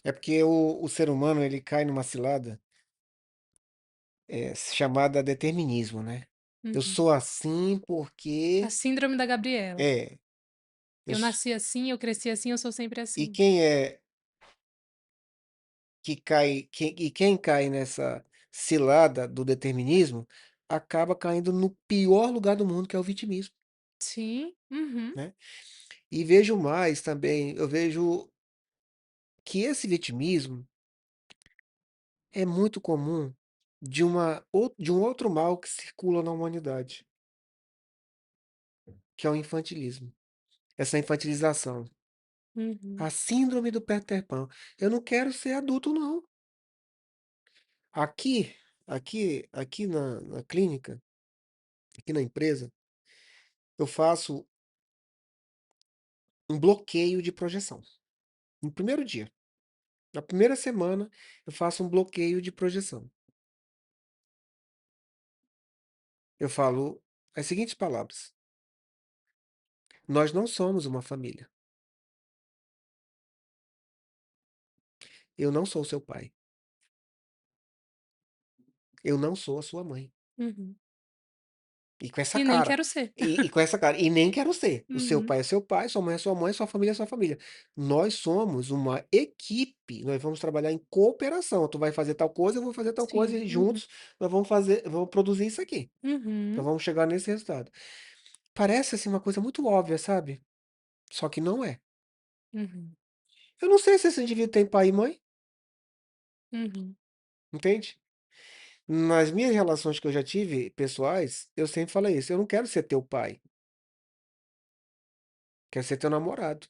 É porque o ser humano ele cai numa cilada, chamada determinismo, né. Eu Uhum. sou assim A porque síndrome da Gabriela. é, eu Eu s nasci assim, eu cresci assim, eu sou sempre e assim. quem é que cai quem cai nessa cilada do determinismo, acaba caindo no pior lugar do mundo que é o vitimismo, Sim, uhum, né. E vejo mais também, eu vejo que esse vitimismo é muito comum de um outro mal que circula na humanidade, que é o infantilismo, essa infantilização, a uhum, síndrome do Peter Pan. Eu não quero ser adulto não. Aqui aqui na clínica, aqui na empresa, eu faço um bloqueio de projeção. No primeiro dia, na primeira semana, eu faço um bloqueio de projeção. Eu falo as seguintes palavras: "Nós não somos uma família. Eu não sou seu pai. Eu não sou a sua mãe." uhum. E com essa E nem cara. quero ser. E com essa cara. E nem quero ser. O seu Uhum. pai é seu pai, sua mãe é sua mãe, sua família é sua família. Nós somos uma equipe, nós vamos trabalhar em cooperação. Tu vai fazer tal coisa, eu vou fazer tal coisa Sim, e uhum, juntos vamos produzir isso aqui. Então uhum, vamos chegar nesse resultado. Parece, assim, uma coisa muito óbvia, sabe, só que não é. uhum, Eu não sei se esse indivíduo tem pai e mãe, uhum. entende? Nas minhas relações que eu já tive, pessoais, eu sempre falei isso: "Eu não quero ser teu pai, quero ser teu namorado."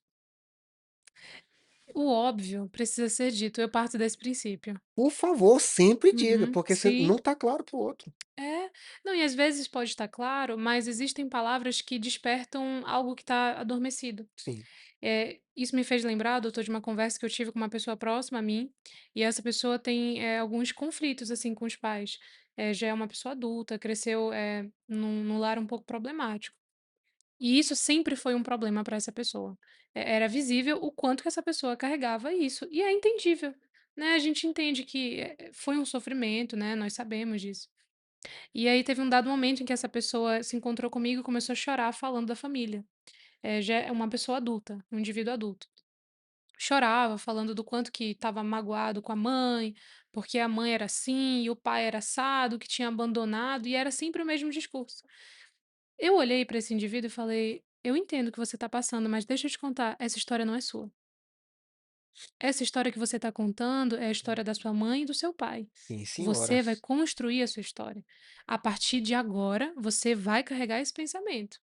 O óbvio precisa ser dito, eu parto desse princípio. Por favor, sempre diga, Uhum, porque você sim. não está claro para o outro. É. Não, e às vezes pode estar claro, mas existem palavras que despertam algo que está adormecido. Sim. Isso me fez lembrar, doutor, de uma conversa que eu tive com uma pessoa próxima a mim, e essa pessoa tem, alguns conflitos, assim, com os pais. Já é uma pessoa adulta, cresceu, num lar um pouco problemático. E isso sempre foi um problema para essa pessoa. Era visível o quanto que essa pessoa carregava isso, e é entendível, né, a gente entende que, foi um sofrimento, né, nós sabemos disso. E aí teve um dado momento em que essa pessoa se encontrou comigo e começou a chorar falando da família. Já é uma pessoa adulta, um indivíduo adulto. Chorava falando do quanto que estava magoado com a mãe, porque a mãe era assim e o pai era assado, que tinha abandonado, e era sempre o mesmo discurso. Eu olhei para esse indivíduo e falei: "Eu entendo o que você está passando, mas deixa eu te contar, essa história não é sua. Essa história que você está contando é a história da sua mãe e do seu pai. Sim, senhora. Você vai construir a sua história. A partir de agora, você vai carregar esse pensamento,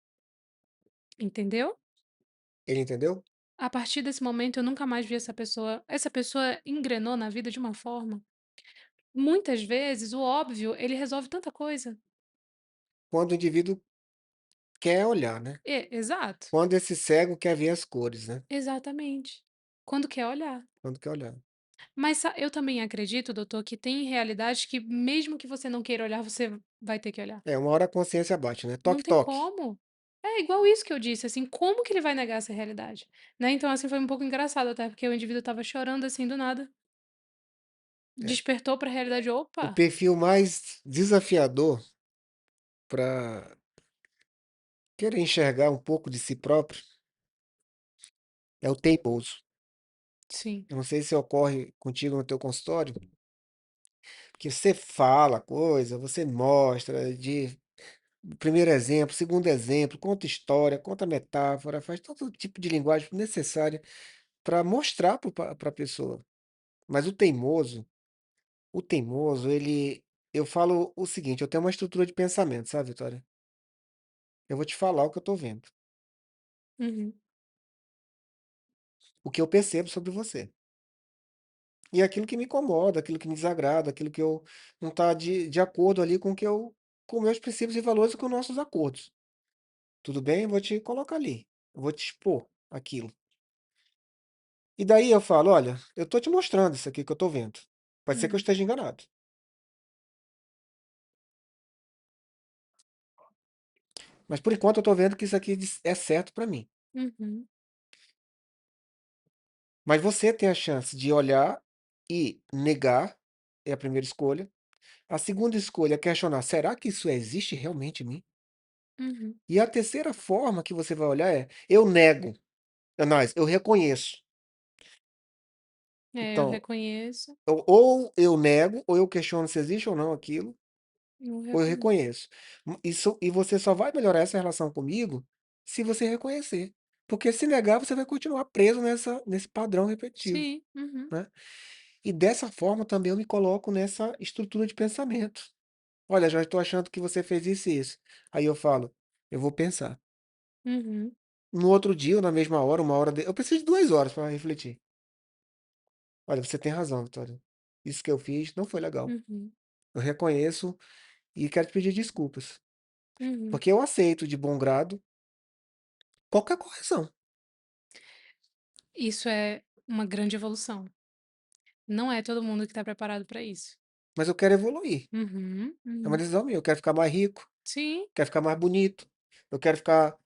entendeu?" Ele entendeu? A partir desse momento, eu nunca mais vi essa pessoa engrenou na vida de uma forma. Muitas vezes, o óbvio, ele resolve tanta coisa. Quando o indivíduo quer olhar, né? Exato, Quando esse cego quer ver as cores, né? exatamente. Quando quer olhar. Quando quer olhar. Mas eu também acredito, doutor, que tem realidades que mesmo que você não queira olhar, você vai ter que olhar. É, uma hora a consciência bate, né? Não Toque, tem toque. como. É igual isso que eu disse, assim, como que ele vai negar essa realidade? Né, então, assim, foi um pouco engraçado até, porque o indivíduo estava chorando, assim, do nada, É. despertou para a realidade: O "Opa". perfil mais desafiador para querer enxergar um pouco de si próprio é o teimoso. Sim. Eu não sei se ocorre contigo no teu consultório, porque você fala coisa, você mostra de primeiro exemplo, segundo exemplo, conta história, conta metáfora, faz todo tipo de linguagem necessária para mostrar para a pessoa. Mas o teimoso, ele eu falo o seguinte, eu tenho uma estrutura de pensamento, sabe, Vitória? Eu vou te falar o que eu estou vendo, Uhum, o que eu percebo sobre você. E aquilo que me incomoda, aquilo que me desagrada, aquilo que eu não está de acordo ali com o que eu com meus princípios e valores e com nossos acordos. Tudo bem? Eu vou te colocar ali, eu vou te expor aquilo. E daí eu falo: "Olha, eu estou te mostrando isso aqui que eu estou vendo. Pode ser que eu uhum, esteja enganado, mas por enquanto eu estou vendo que isso aqui é certo para mim. uhum, Mas você tem a chance de olhar e negar, é a primeira escolha. A segunda escolha é questionar: "Será que isso existe realmente em mim?" uhum. E a terceira forma que você vai olhar é: "Eu nego, eu reconheço". É, eu Então, reconheço, ou eu nego, ou eu questiono se existe ou não aquilo, eu ou eu reconheço. reconheço. Isso e você só vai melhorar essa relação comigo se você reconhecer. Porque se negar, você vai continuar preso nesse padrão repetitivo, Sim, uhum, né. E dessa forma também eu me coloco nessa estrutura de pensamento. "Olha, já estou achando que você fez isso e isso". Aí eu falo: "Eu vou pensar". uhum, No outro dia ou na mesma hora, 1 hora de eu preciso de 2 horas para refletir. "Olha, você tem razão, Vitória. Isso que eu fiz não foi legal. uhum, Eu reconheço e quero te pedir desculpas, uhum. porque eu aceito de bom grado qualquer correção, Isso é uma grande evolução. Não é todo mundo que está preparado para isso. mas eu quero evoluir. Uhum, É uma uhum. decisão minha, eu quero ficar mais rico, Sim, quero ficar mais bonito, eu quero ficar,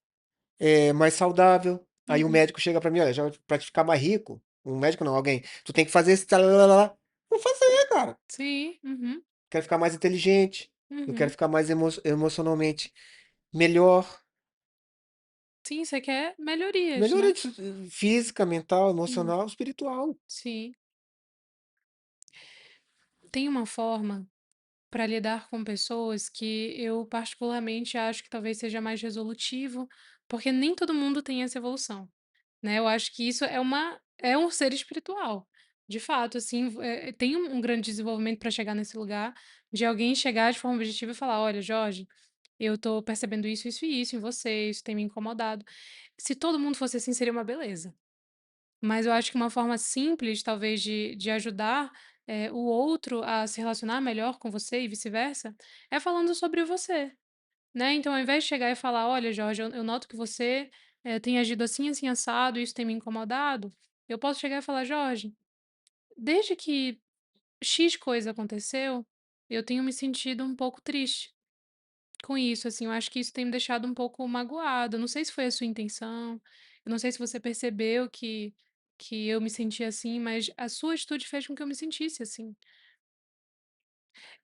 mais saudável". Aí o uhum. médico chega para mim: "Olha, já pra te ficar mais rico", um médico não, alguém: "Tu tem que fazer esse tá-lá-lá-lá-lá". Vou fazer, cara. Sim, uhum, Quero ficar mais inteligente, eu quero uhum. ficar mais emocionalmente melhor. Sim, você quer melhorias, Melhoria né. de física, mental, Hum, emocional, espiritual. sim. Tem uma forma para lidar com pessoas que eu particularmente acho que talvez seja mais resolutivo, porque nem todo mundo tem essa evolução. Né, eu acho que isso é um ser espiritual. De fato, assim, tem um grande desenvolvimento para chegar nesse lugar, de alguém chegar de forma objetiva e falar: "Olha, Jorge, eu tô percebendo isso, isso e isso em você, isso tem me incomodado". Se todo mundo fosse assim, seria uma beleza. Mas eu acho que uma forma simples, talvez, de ajudar, o outro a se relacionar melhor com você e vice-versa, é falando sobre você. Né, então ao invés de chegar e falar: "Olha Jorge, eu noto que você, tem agido assim, assim, assado, isso tem me incomodado", eu posso chegar e falar: "Jorge, desde que X coisa aconteceu, eu tenho me sentido um pouco triste com isso, assim, eu acho que isso tem me deixado um pouco magoada, eu não sei se foi a sua intenção, eu não sei se você percebeu que eu me senti assim, mas a sua atitude fez com que eu me sentisse assim".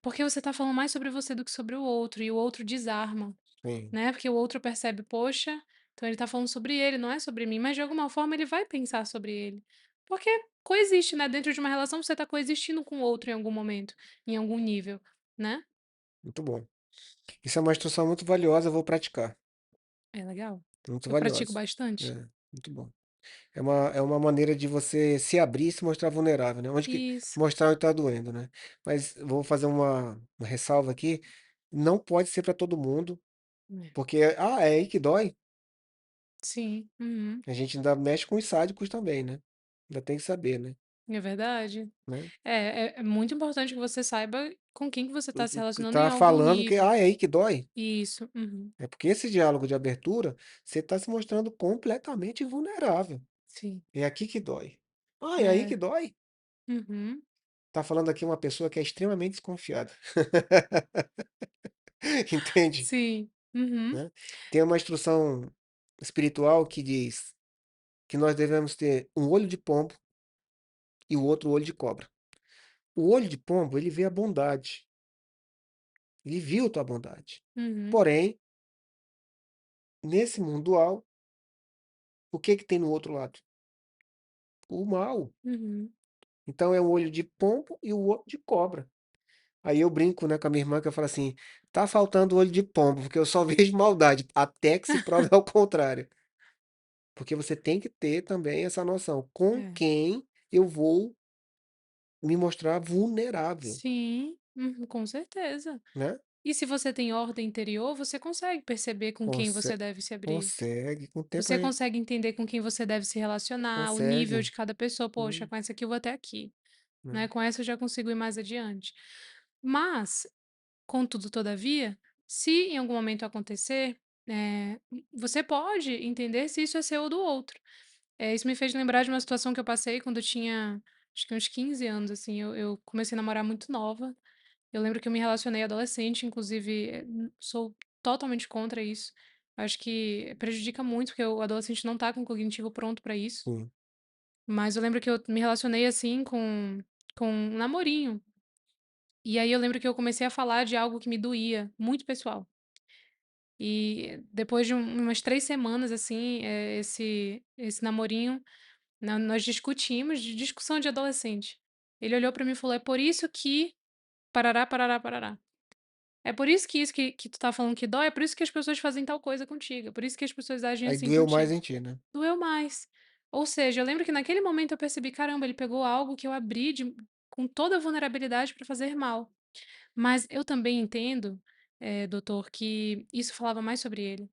Porque você está falando mais sobre você do que sobre o outro, e o outro desarma, Sim, né, porque o outro percebe: "Poxa, então ele está falando sobre ele, não é sobre mim", mas de alguma forma ele vai pensar sobre ele. Porque coexiste, né, dentro de uma relação você está coexistindo com o outro em algum momento, em algum nível, né. muito bom. Isso é uma instrução muito valiosa, eu vou praticar. É legal. Muito Eu pratico valiosa. bastante. É, muito bom. É uma maneira de você se abrir e se mostrar vulnerável, né? Onde que Isso. mostrar onde tá doendo, né? Mas vou fazer uma ressalva aqui. Não pode ser para todo mundo, É. porque é aí que dói. Sim. Uhum. A gente ainda mexe com os sádicos também, né? Ainda tem que saber, né? É verdade. Né? É muito importante que você saiba com quem que você está se relacionando em Tá algum falando que nível. é aí que dói. Isso. Uhum. É porque esse diálogo de abertura, você está se mostrando completamente vulnerável. Sim. É aqui que dói. É aí que É. dói. Uhum. Tá falando aqui uma pessoa que é extremamente desconfiada. Entende? Sim. Uhum. Né? Tem uma instrução espiritual que diz que nós devemos ter um olho de pombo e o outro olho de cobra. O olho de pombo, ele vê a bondade, ele viu tua bondade. Uhum. Porém, nesse mundo dual, o que que tem no outro lado? O mal. Uhum. Então é o olho de pombo e o outro de cobra. Aí eu brinco, né, com a minha irmã que eu falo assim: tá faltando olho de pombo, porque eu só vejo maldade, até que se prove ao contrário. Porque você tem que ter também essa noção, com É. quem eu vou me mostrar vulnerável, Sim. Uhum, com certeza. né. E se você tem ordem interior, você consegue perceber com quem Conse você deve se abrir. consegue, com o tempo a Você gente consegue entender com quem você deve se relacionar, o nível consegue. de cada pessoa. "Poxa, Hum, com essa aqui eu vou até aqui, né. né, com essa eu já consigo ir mais adiante". Mas, contudo, todavia, se em algum momento acontecer, você pode entender se isso é seu ou do outro. Isso me fez lembrar de uma situação que eu passei quando eu tinha, acho que uns 15 anos, assim, eu comecei a namorar muito nova. Eu lembro que eu me relacionei adolescente, inclusive, sou totalmente contra isso. Acho que prejudica muito, porque o adolescente não tá com o cognitivo pronto pra isso. Sim, Mas eu lembro que eu me relacionei, assim, com um namorinho. E aí eu lembro que eu comecei a falar de algo que me doía, muito pessoal. E depois de umas 3 semanas, assim, esse namorinho, nós discutimos, de discussão de adolescente. Ele olhou pra mim e falou: "É por isso que parará, parará, parará". É por isso que que tu tá falando que dói, é por isso que as pessoas fazem tal coisa contigo, é por isso que as pessoas agem aí assim doeu mais contigo. em ti, né. Doeu mais. Ou seja, eu lembro que naquele momento eu percebi: "Caramba, ele pegou algo que eu abri com toda a vulnerabilidade para fazer mal". Mas eu também entendo, doutor, que isso falava mais sobre ele.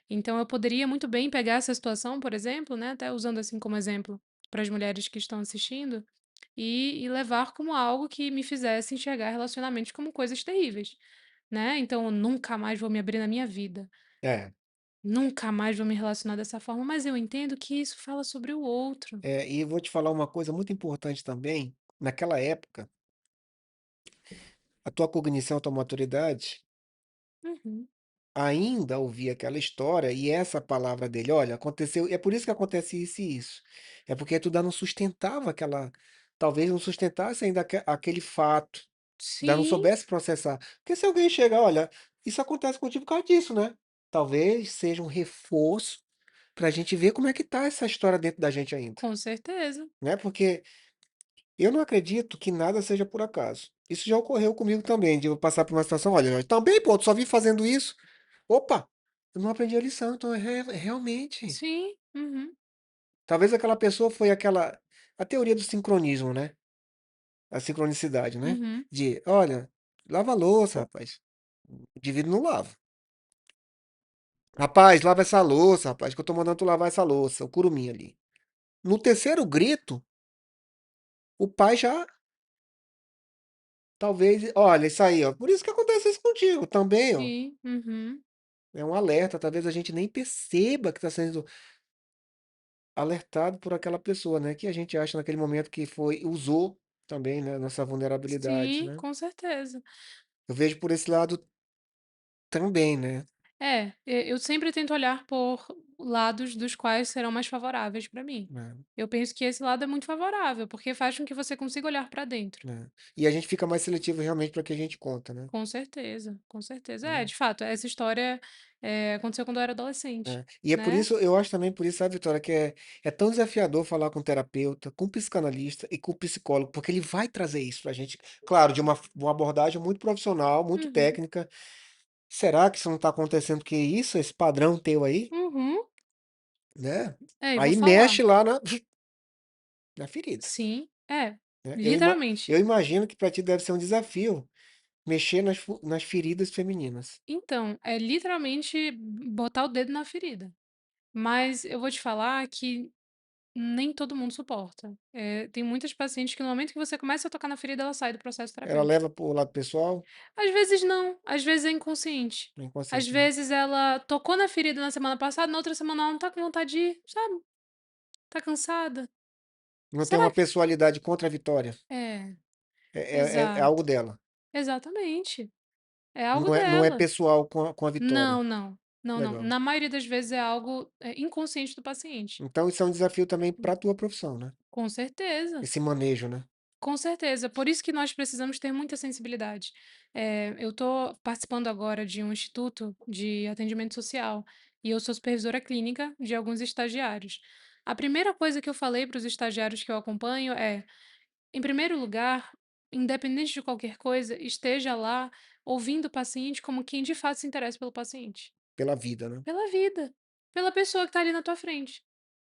Então eu poderia muito bem pegar essa situação, por exemplo, né, até usando assim como exemplo para as mulheres que estão assistindo, e levar como algo que me fizesse enxergar relacionamentos como coisas terríveis, né. Então eu nunca mais vou me abrir na minha vida, É, nunca mais vou me relacionar dessa forma, mas eu entendo que isso fala sobre o outro. e vou te falar uma coisa muito importante também, naquela época, a tua cognição, a tua maturidade Uhum. ainda ouvia aquela história e essa palavra dele: "Olha, aconteceu", é por isso que acontece isso e isso. É porque tu ainda não sustentava aquela, talvez não sustentasse ainda aquele fato, ainda não Sim, soubesse processar. Porque se alguém chega: "Olha, isso acontece contigo por causa disso, né". Talvez seja um reforço para a gente ver como é que tá essa história dentro da gente ainda, com certeza. né, porque eu não acredito que nada seja por acaso. Isso já ocorreu comigo também, de eu passar por uma situação: "Olha, também, pô, tu só vive fazendo isso". Opa, eu não aprendi a lição, então realmente, Sim, uhum, talvez aquela pessoa foi aquela, a teoria do sincronismo, né, a sincronicidade, né, uhum. de: "Olha, lava a louça, rapaz", o indivíduo não lava. "Rapaz, lava essa louça, rapaz, que eu tô mandando tu lavar essa louça", o curumim ali. No terceiro grito, o pai já talvez: "Olha, isso aí, ó, por isso que acontece isso contigo também, ó". Sim, uhum. É um alerta, talvez a gente nem perceba que está sendo alertado por aquela pessoa, né, que a gente acha naquele momento que foi usou também, né, nossa vulnerabilidade, Sim, né. com certeza. Eu vejo por esse lado também, né. É, eu sempre tento olhar por lados dos quais serão mais favoráveis para mim. Né, Eu penso que esse lado é muito favorável, porque faz com que você consiga olhar para dentro. né. E a gente fica mais seletivo realmente para que a gente conta, né. Com certeza, com certeza. É, Hum, de fato, essa história, aconteceu quando eu era adolescente, é. E é por né. isso eu acho também por isso, sabe, Vitória, que é tão desafiador falar com terapeuta, com psicanalista e com psicólogo, porque ele vai trazer isso pra gente, claro, de uma abordagem muito profissional, muito Uhum. técnica. "Será que isso não está acontecendo que isso, esse padrão teu aí?", Uhum. né. É, e vou Aí falar. mexe lá na ferida, Sim, é, né. Eu literalmente. imagino que para ti deve ser um desafio mexer nas feridas femininas. Então, é literalmente botar o dedo na ferida. Mas eu vou te falar que nem todo mundo suporta. Tem muitas pacientes que no momento que você começa a tocar na ferida, ela sai do processo Ela terapêutico. leva para o lado pessoal, Às vezes não, às vezes é inconsciente. no Às inconsciente, né. vezes ela tocou na ferida na semana passada, na outra semana ela não tá com vontade de ir, sabe, tá cansada. Não tem Será uma que pessoalidade contra a Vitória, é, é algo exato. dela, Exatamente, é algo não é dela. pessoal com a Vitória. Não, não. Não, não. Legal. Na maioria das vezes é algo, inconsciente do paciente. Então isso é um desafio também para a tua profissão, né, Com certeza. esse manejo, né. Com certeza, por isso que nós precisamos ter muita sensibilidade. Eu estou participando agora de um instituto de atendimento social e eu sou supervisora clínica de alguns estagiários. A primeira coisa que eu falei para os estagiários que eu acompanho é, em primeiro lugar, independente de qualquer coisa, esteja lá ouvindo o paciente como quem de fato se interessa pelo paciente. Pela vida, né. Pela vida, pela pessoa que está ali na tua frente.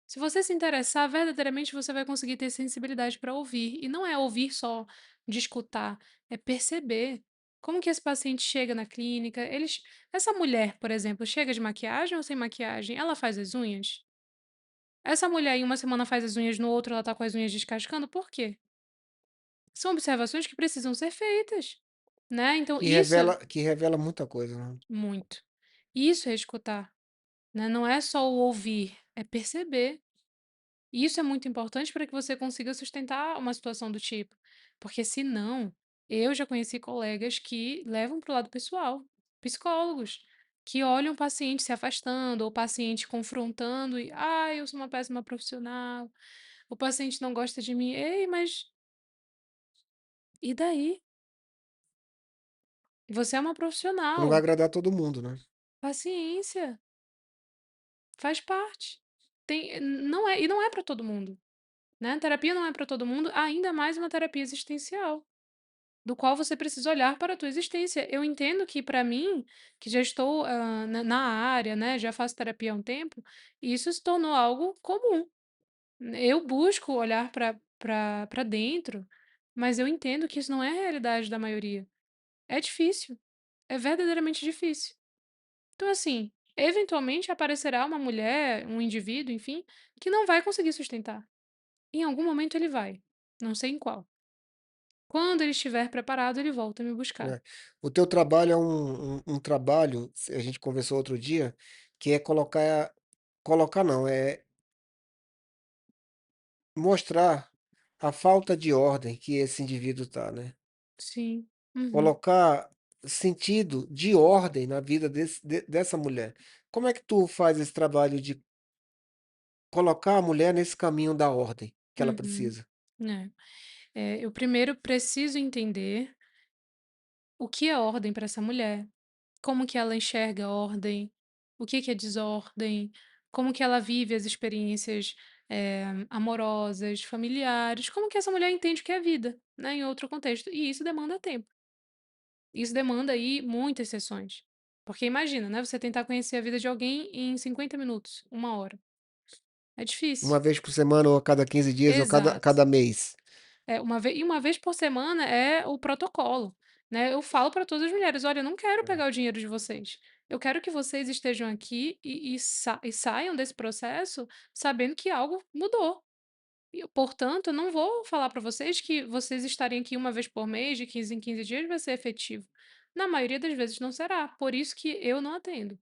Se você se interessar, verdadeiramente você vai conseguir ter sensibilidade para ouvir, e não é ouvir só de escutar, é perceber como que esse paciente chega na clínica, essa mulher, por exemplo, chega de maquiagem ou sem maquiagem? Ela faz as unhas? Essa mulher em uma semana faz as unhas, no outro ela tá com as unhas descascando, por quê? São observações que precisam ser feitas, né, então isso Que revela muita coisa, né. muito. Isso é escutar. Né, não é só o ouvir, é perceber. E isso é muito importante para que você consiga sustentar uma situação do tipo, porque senão, eu já conheci colegas que levam para o lado pessoal, psicólogos, que olham o paciente se afastando, ou o paciente confrontando e: "Ah, eu sou uma péssima profissional, o paciente não gosta de mim". Ei, mas e daí? Você é uma Tu não vai profissional, agradar todo mundo, né. paciência, faz parte. Não é, e não é para todo mundo. Né, terapia não é para todo mundo, ainda mais uma terapia existencial, do qual você precisa olhar para a tua existência. Eu entendo que para mim, que já estou, na área, né, já faço terapia há um tempo, isso se tornou algo comum. Eu busco olhar para dentro, mas eu entendo que isso não é a realidade da maioria. É difícil, é verdadeiramente difícil. Então assim, eventualmente aparecerá uma mulher, um indivíduo, enfim, que não vai conseguir sustentar. Em algum momento ele vai, não sei em qual. Quando ele estiver preparado, ele volta a me buscar. É. O teu trabalho é um trabalho, a gente conversou outro dia, que é colocar não, é mostrar a falta de ordem que esse indivíduo tá, né. Sim. Uhum. Colocar sentido de ordem na vida dessa mulher. Como é que tu faz esse trabalho de colocar a mulher nesse caminho da ordem que ela Uhum. precisa? É. Eu primeiro preciso entender o que é ordem para essa mulher, como que ela enxerga a ordem, o que que é desordem, como que ela vive as experiências, amorosas, familiares, como que essa mulher entende o que é vida, né, em outro contexto. E isso demanda tempo. Isso demanda aí muitas sessões. Porque imagina, né, você tentar conhecer a vida de alguém em 50 minutos, 1 hora. É difícil. Uma vez por semana ou a cada 15 dias ou Exato. cada mês? Uma vez por semana é o protocolo, né. Eu falo para todas as mulheres: "Olha, eu não quero É. pegar o dinheiro de vocês. Eu quero que vocês estejam aqui e saiam desse processo sabendo que algo mudou. E, portanto, eu não vou falar para vocês que vocês estarem aqui uma vez por mês, de 15 em 15 dias, vai ser efetivo. Na maioria das vezes não será, por isso que eu não atendo.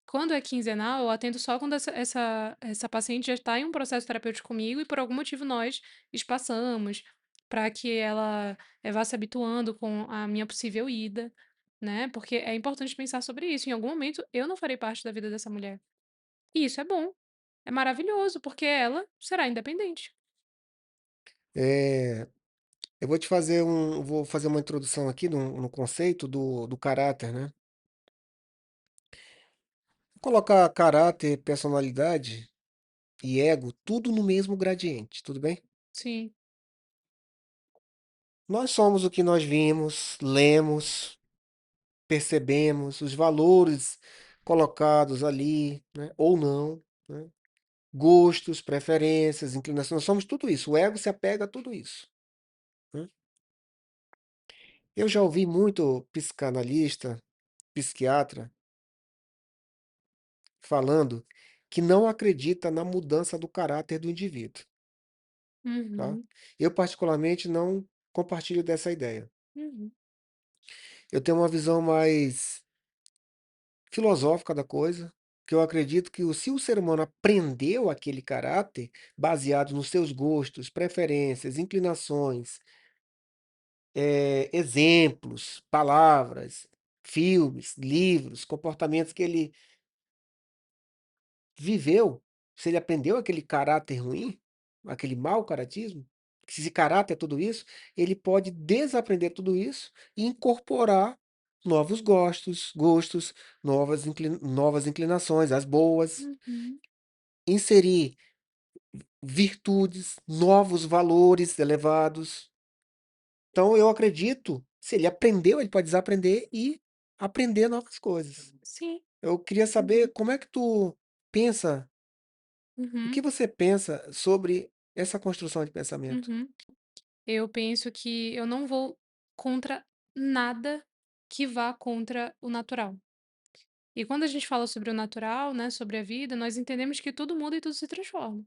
Quando é quinzenal, eu atendo só quando essa paciente já está em um processo terapêutico comigo e por algum motivo nós espaçamos, para que ela, vá se habituando com a minha possível ida. né, porque é importante pensar sobre isso, em algum momento eu não farei parte da vida dessa mulher. E isso é bom, é maravilhoso, porque ela será independente. Eh, eu vou fazer uma introdução aqui no conceito do caráter, né. Colocar caráter, personalidade e ego tudo no mesmo gradiente, tudo bem? Sim. Nós somos o que nós vimos, lemos, percebemos, os valores colocados ali, né, ou não, né, gostos, preferências, inclinações, nós somos tudo isso, o ego se apega a tudo isso, né. Eu já ouvi muito psicanalista, psiquiatra, falando que não acredita na mudança do caráter do indivíduo, tá. Uhum, Eu particularmente não compartilho dessa ideia. uhum, Eu tenho uma visão mais filosófica da coisa, que eu acredito que se o ser humano aprendeu aquele caráter, baseado nos seus gostos, preferências, inclinações, exemplos, palavras, filmes, livros, comportamentos que ele viveu, se ele aprendeu aquele caráter ruim, aquele mau caratismo, que esse caráter é tudo isso, ele pode desaprender tudo isso e incorporar novos gostos, novas inclinações, as boas, uhum. inserir virtudes, novos valores elevados. Então eu acredito, se ele aprendeu, ele pode desaprender e aprender novas coisas. Sim. Eu queria saber Uhum, como é que tu pensa. O que uhum, você pensa sobre essa construção de pensamento? uhum. Eu penso que eu não vou contra nada que vá contra o natural. E quando a gente fala sobre o natural, né, sobre a vida, nós entendemos que tudo muda e tudo se transforma.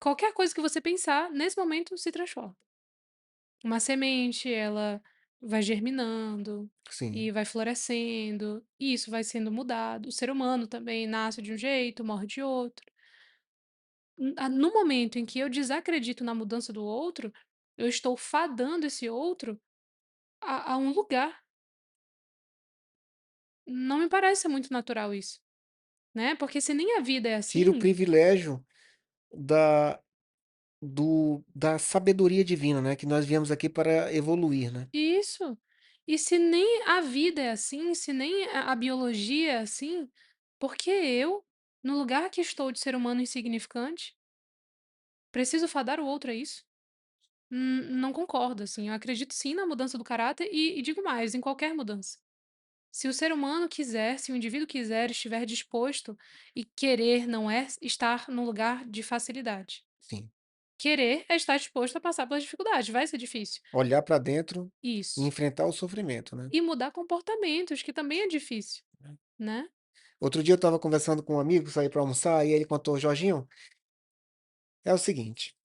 Qualquer coisa que você pensar, nesse momento, se transforma. Uma semente, ela vai germinando Sim, e vai florescendo, e isso vai sendo mudado. O ser humano também nasce de um jeito, morre de outro. No momento em que eu desacredito na mudança do outro, eu estou fadando esse outro a um lugar. Não me parece ser muito natural isso, né, porque se nem a vida é tira o assim. privilégio da da sabedoria divina, né, que nós viemos aqui para evoluir, né. Isso. E se nem a vida é assim, se nem a biologia é assim, por que eu, no lugar que estou de ser humano insignificante, preciso fadar o outro a isso? Não concordo, assim, eu acredito sim na mudança do caráter e digo mais, em qualquer mudança. Se o ser humano quiser, se o indivíduo quiser, estiver disposto, e querer não é estar num lugar de facilidade. Sim. Querer é estar disposto a passar pelas dificuldades, vai ser difícil. Olhar para dentro e Isso. enfrentar o sofrimento, né. E mudar comportamentos, que também é difícil, né. Outro dia eu estava conversando com um amigo, saí para almoçar, e ele contou: "Jorginho, é o seguinte,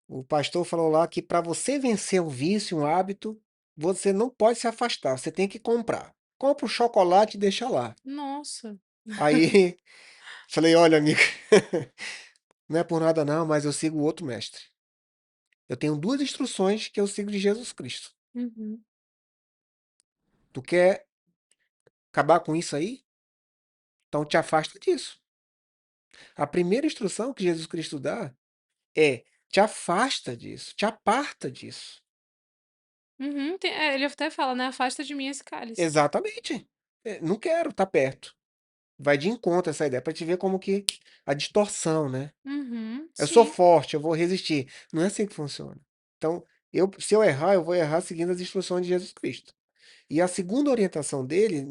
o pastor falou lá que para você vencer um vício, um hábito, você não pode se afastar, você tem que comprar. Compra o chocolate e deixa lá". Nossa. Aí, falei: "Olha amigo, não é por nada não, mas eu sigo outro mestre. Eu tenho 2 instruções que eu sigo de Jesus Cristo. Uhum, Tu quer acabar com isso aí? Então te afasta disso". A primeira instrução que Jesus Cristo dá é: te afasta disso, te aparta disso. uhum, ele até fala, né: "Afasta de mim esse cálice". Exatamente. Não quero estar perto. Vai de encontro a essa ideia, para te ver como que a distorção, né. Uhum, Eu sou sim. forte, eu vou resistir. Não é assim que funciona. Então, se eu errar, eu vou errar seguindo as instruções de Jesus Cristo. E a segunda orientação dele,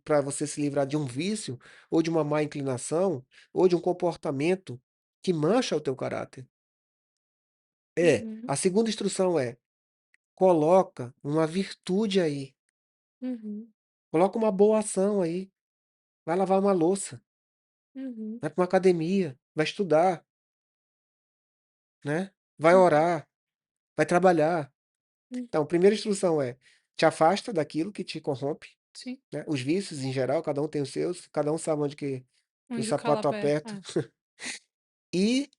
para você se livrar de um vício, ou de uma má inclinação, ou de um comportamento que mancha o teu caráter, Uhum, a segunda instrução é: coloca uma virtude aí, uhum, coloca uma boa ação aí, vai lavar uma louça, uhum, vai para uma academia, vai estudar, né, vai uhum, orar, vai trabalhar. hum, Então, a primeira instrução é: te afasta daquilo que te corrompe, sim. né, os vícios em geral, cada um tem os seus, cada um sabe onde que o Onde o sapato calapé aperta, é. e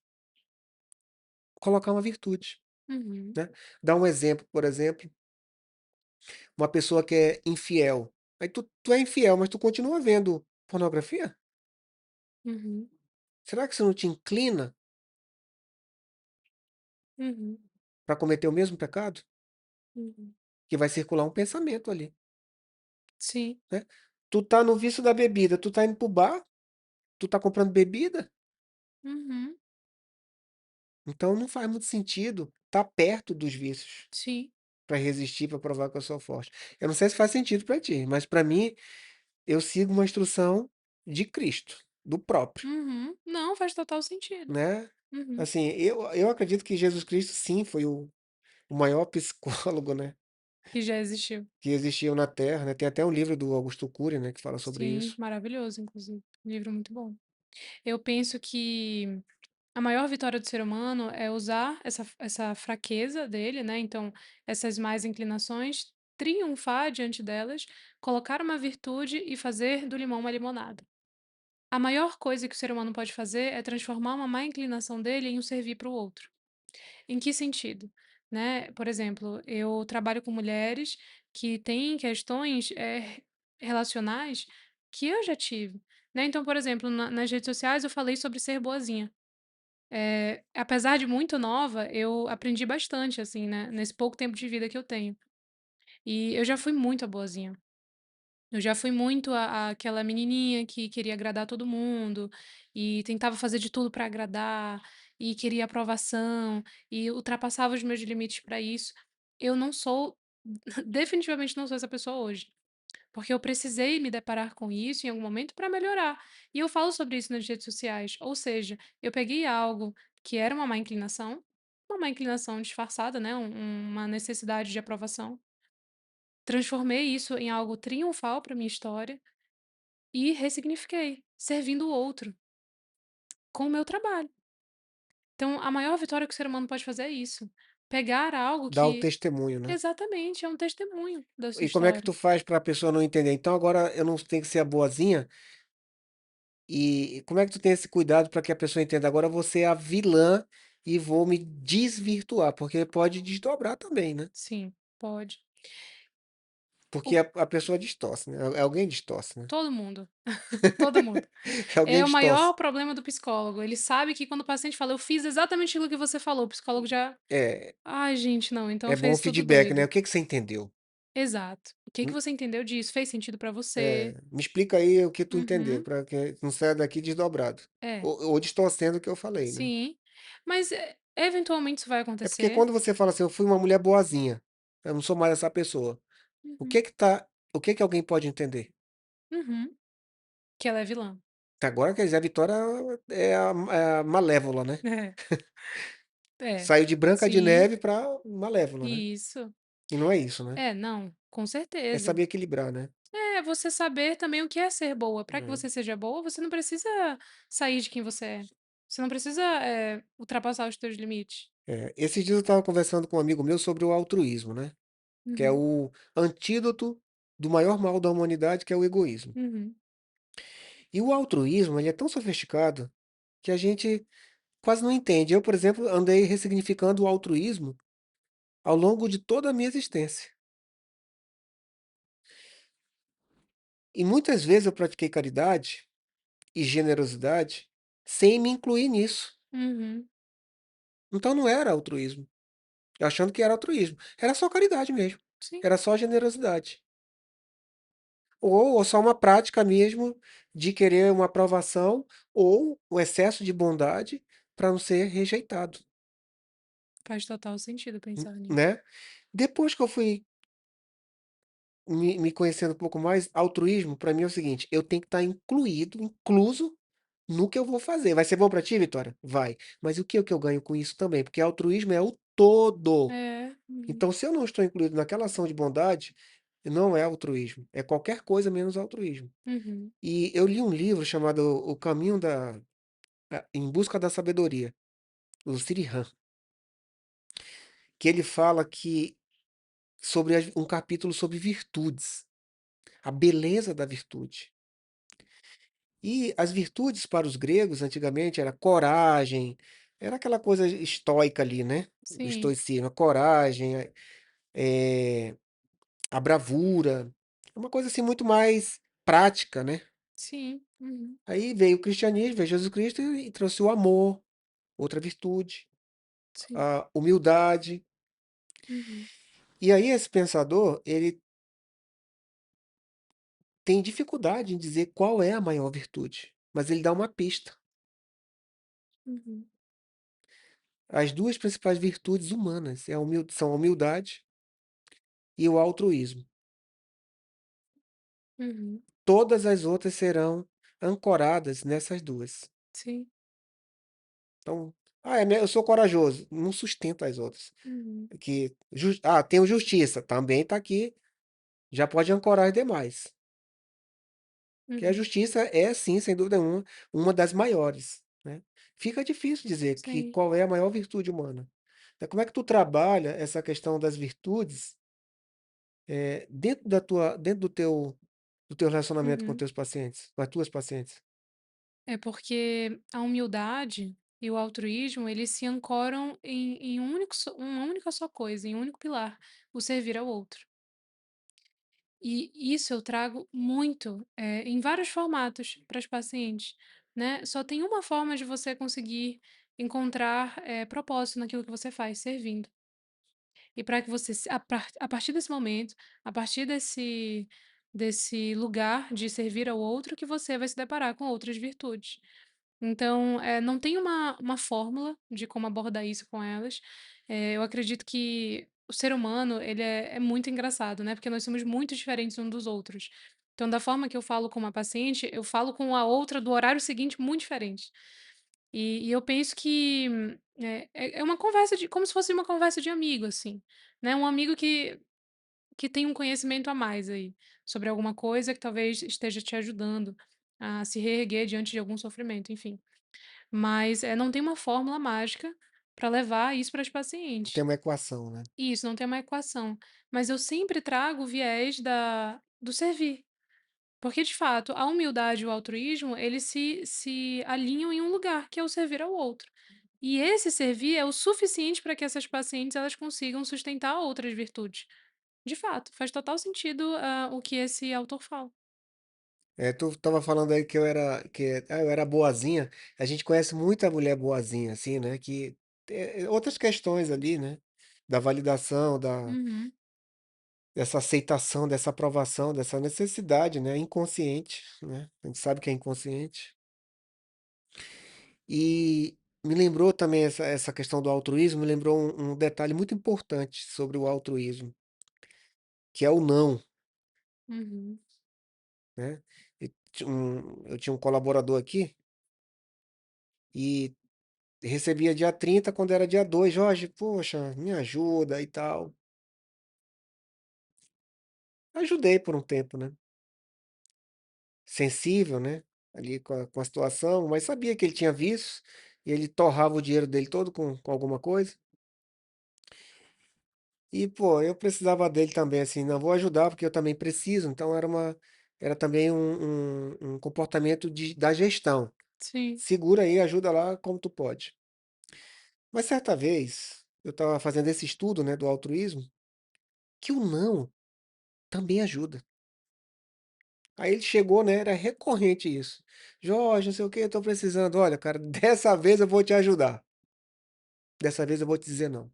colocar uma virtude, Uhum, né. Dar um exemplo, por exemplo, Uma pessoa que é infiel. Aí tu é infiel, mas tu continua vendo pornografia? Uhum. Será que isso não te inclina Uhum. para cometer o mesmo pecado? Uhum. Que vai circular um pensamento ali, Sim. né. Tu tá no vício da bebida, tu tá indo para o bar, tu tá comprando bebida, Uhum. então não faz muito sentido estar perto dos vícios Sim. para resistir, para provar que eu sou forte. Eu não sei se faz sentido para ti, mas para mim, eu sigo uma instrução de Cristo, do próprio, Uhum. Não, faz total sentido. né. Uhum. Assim, eu acredito que Jesus Cristo sim foi o maior psicólogo, né, Que já existiu. que existiu na Terra, né. Tem até um livro do Augusto Cury, né, que fala sobre Sim, isso. maravilhoso, inclusive. Livro muito bom. Eu penso que a maior vitória do ser humano é usar essa fraqueza dele, né, então, essas más inclinações, triunfar diante delas, colocar uma virtude e fazer do limão uma limonada. A maior coisa que o ser humano pode fazer é transformar uma má inclinação dele em um servir para o outro. Em que sentido? Né, por exemplo, eu trabalho com mulheres que têm questões, relacionais que eu já tive, né, então, por exemplo, nas redes sociais eu falei sobre ser boazinha. Apesar de muito nova, eu aprendi bastante, assim, né, nesse pouco tempo de vida que eu tenho. E eu já fui muito a boazinha. Eu já fui muito a aquela menininha que queria agradar todo mundo, e tentava fazer de tudo para agradar, e queria aprovação, e ultrapassava os meus limites para isso. Eu não sou definitivamente não sou essa pessoa hoje, porque eu precisei me deparar com isso em algum momento para melhorar. E eu falo sobre isso nas redes sociais, ou seja, eu peguei algo que era uma má inclinação disfarçada, né, uma necessidade de aprovação, transformei isso em algo triunfal para minha história e ressignifiquei, servindo o outro, com o meu trabalho. Então, a maior vitória que o ser humano pode fazer é isso, pegar algo Dá o que testemunho, né. exatamente, é um testemunho da sua E como é que história. tu faz para a pessoa não entender? Então agora eu não tenho que ser a boazinha? E como é que tu tem esse cuidado para que a pessoa entenda? Agora você é a vilã e vou me desvirtuar, porque pode desdobrar também, né. Sim, pode. Porque O a pessoa distorce, né, alguém distorce, né. todo mundo, todo mundo. Alguém É o distorce. maior problema do psicólogo, ele sabe que quando o paciente fala: "Eu fiz exatamente aquilo que você falou", o psicólogo já: É, "Ai gente, não, então é bom o fez tudo feedback, né. doido". O que que você entendeu? Exato. "O que que Hum, você entendeu disso? Fez sentido pra você?". me explica aí o que tu entendeu, Uhum. para que não saia daqui desdobrado, É. ou distorcendo o que eu falei, né. Sim, mas, eventualmente isso vai É porque acontecer. quando você fala assim: "Eu fui uma mulher boazinha, eu não sou mais essa pessoa", Uhum, o que que alguém pode entender? uhum. Que ela é vilã. Agora quer dizer, a Vitória é a malévola, né. É, é, Saiu de Branca de sim, Neve pra Malévola, né. isso. E não é isso, né. É, não, com É certeza. saber equilibrar, né. É, você saber também o que é ser boa. Para que É. você seja boa, você não precisa sair de quem você é. Você não precisa, ultrapassar os teus limites. Esses dias eu estava conversando com um amigo meu sobre o altruísmo, né, que é Uhum, o antídoto do maior mal da humanidade, que é o egoísmo. uhum. E o altruísmo, ele é tão sofisticado que a gente quase não entende. Eu, por exemplo, andei ressignificando o altruísmo ao longo de toda a minha existência. E muitas vezes eu pratiquei caridade e generosidade sem me incluir nisso. Uhum. Então não era altruísmo, achando que era altruísmo. Era só caridade mesmo, Sim, era só generosidade. Ou só uma prática mesmo de querer uma aprovação ou o excesso de bondade para não ser rejeitado, faz total sentido pensar nisso. né. Depois que eu fui me conhecendo um pouco mais, altruísmo para mim é o seguinte: eu tenho que estar incluso no que eu vou fazer. Vai ser bom para ti, Vitória? Vai. Mas o que eu ganho com isso também? Porque altruísmo é o todo. É, uhum, Então, se eu não estou incluído naquela ação de bondade, não é altruísmo, é qualquer coisa menos altruísmo. uhum. E eu li um livro chamado O Caminho Em Busca da Sabedoria, do Sirihan, que ele fala que sobre um capítulo sobre virtudes, a beleza da virtude. E as virtudes para os gregos antigamente era coragem, era aquela coisa estoica ali, né, do Sim, estoicismo, a coragem, a bravura, é uma coisa assim muito mais prática, né. Sim. Uhum. Aí veio o cristianismo, veio Jesus Cristo e trouxe o amor, outra virtude, Sim. a humildade. Uhum. E aí esse pensador, ele tem dificuldade em dizer qual é a maior virtude, mas ele dá uma pista. Uhum. As 2 principais virtudes humanas são a humildade e o altruísmo. Uhum. Todas as outras serão ancoradas nessas 2. Sim. Então, eu sou corajoso, não sustenta as outras. Uhum. Tenho justiça, também está aqui, já pode ancorar as demais. Que a Uhum. justiça é sim, sem dúvida nenhuma, uma das maiores, né. Fica difícil dizer que Sim. qual é a maior virtude humana. Então como é que tu trabalha essa questão das virtudes, dentro do teu relacionamento com Uhum. teus pacientes, com as tuas pacientes? É porque a humildade e o altruísmo, eles se ancoram em uma única só coisa, em um único pilar, o servir ao outro. E isso eu trago muito, em vários formatos para as pacientes, né. Só tem uma forma de você conseguir encontrar, propósito naquilo que você faz, servindo. E para que você se a partir desse momento, a partir desse lugar de servir ao outro, que você vai se deparar com outras virtudes. Então, não tem uma fórmula de como abordar isso com elas. Eu acredito que o ser humano, ele é muito engraçado, né, porque nós somos muito diferentes uns dos outros. Então, da forma que eu falo com uma paciente, eu falo com a outra do horário seguinte muito diferente. E eu penso que, é uma conversa de como se fosse uma conversa de amigo, assim, né, um amigo que tem um conhecimento a mais aí, sobre alguma coisa que talvez esteja te ajudando a se reerguer diante de algum sofrimento, enfim. Mas, não tem uma fórmula mágica para levar isso para as Tem pacientes. uma equação, né. Isso, não tem uma equação. Mas eu sempre trago o viés do servir, porque de fato a humildade e o altruísmo, eles se alinham em um lugar, que é o servir ao outro. E esse servir é o suficiente para que essas pacientes elas consigam sustentar outras virtudes. De fato, faz total sentido, o que esse autor fala. Tu estava falando aí que eu era boazinha, a gente conhece muita mulher boazinha, assim, né, que outras questões ali, né, da validação, Uhum, dessa aceitação, dessa aprovação, dessa necessidade, né, inconsciente, né, a gente sabe que é inconsciente. E me lembrou também essa questão do altruísmo, me lembrou um detalhe muito importante sobre o altruísmo, que é o não, uhum. né. Eu tinha um colaborador aqui, e recebia dia 30 quando era dia 2 "Jorge, poxa, me ajuda e tal". Ajudei por um tempo, né, sensível, né, ali com a situação, mas sabia que ele tinha vícios, e ele torrava o dinheiro dele todo com alguma coisa. E, pô, eu precisava dele também, assim, não, vou ajudar porque eu também preciso, então era também um comportamento da gestão. Sim. Segura aí, ajuda lá como tu pode. Mas certa vez, eu estava fazendo esse estudo, né, do altruísmo, que o não também ajuda. Aí ele chegou, né, era recorrente isso: "Jorge, não sei o quê, eu tô precisando. Olha, cara, dessa vez eu vou te ajudar. Dessa vez eu vou te dizer não".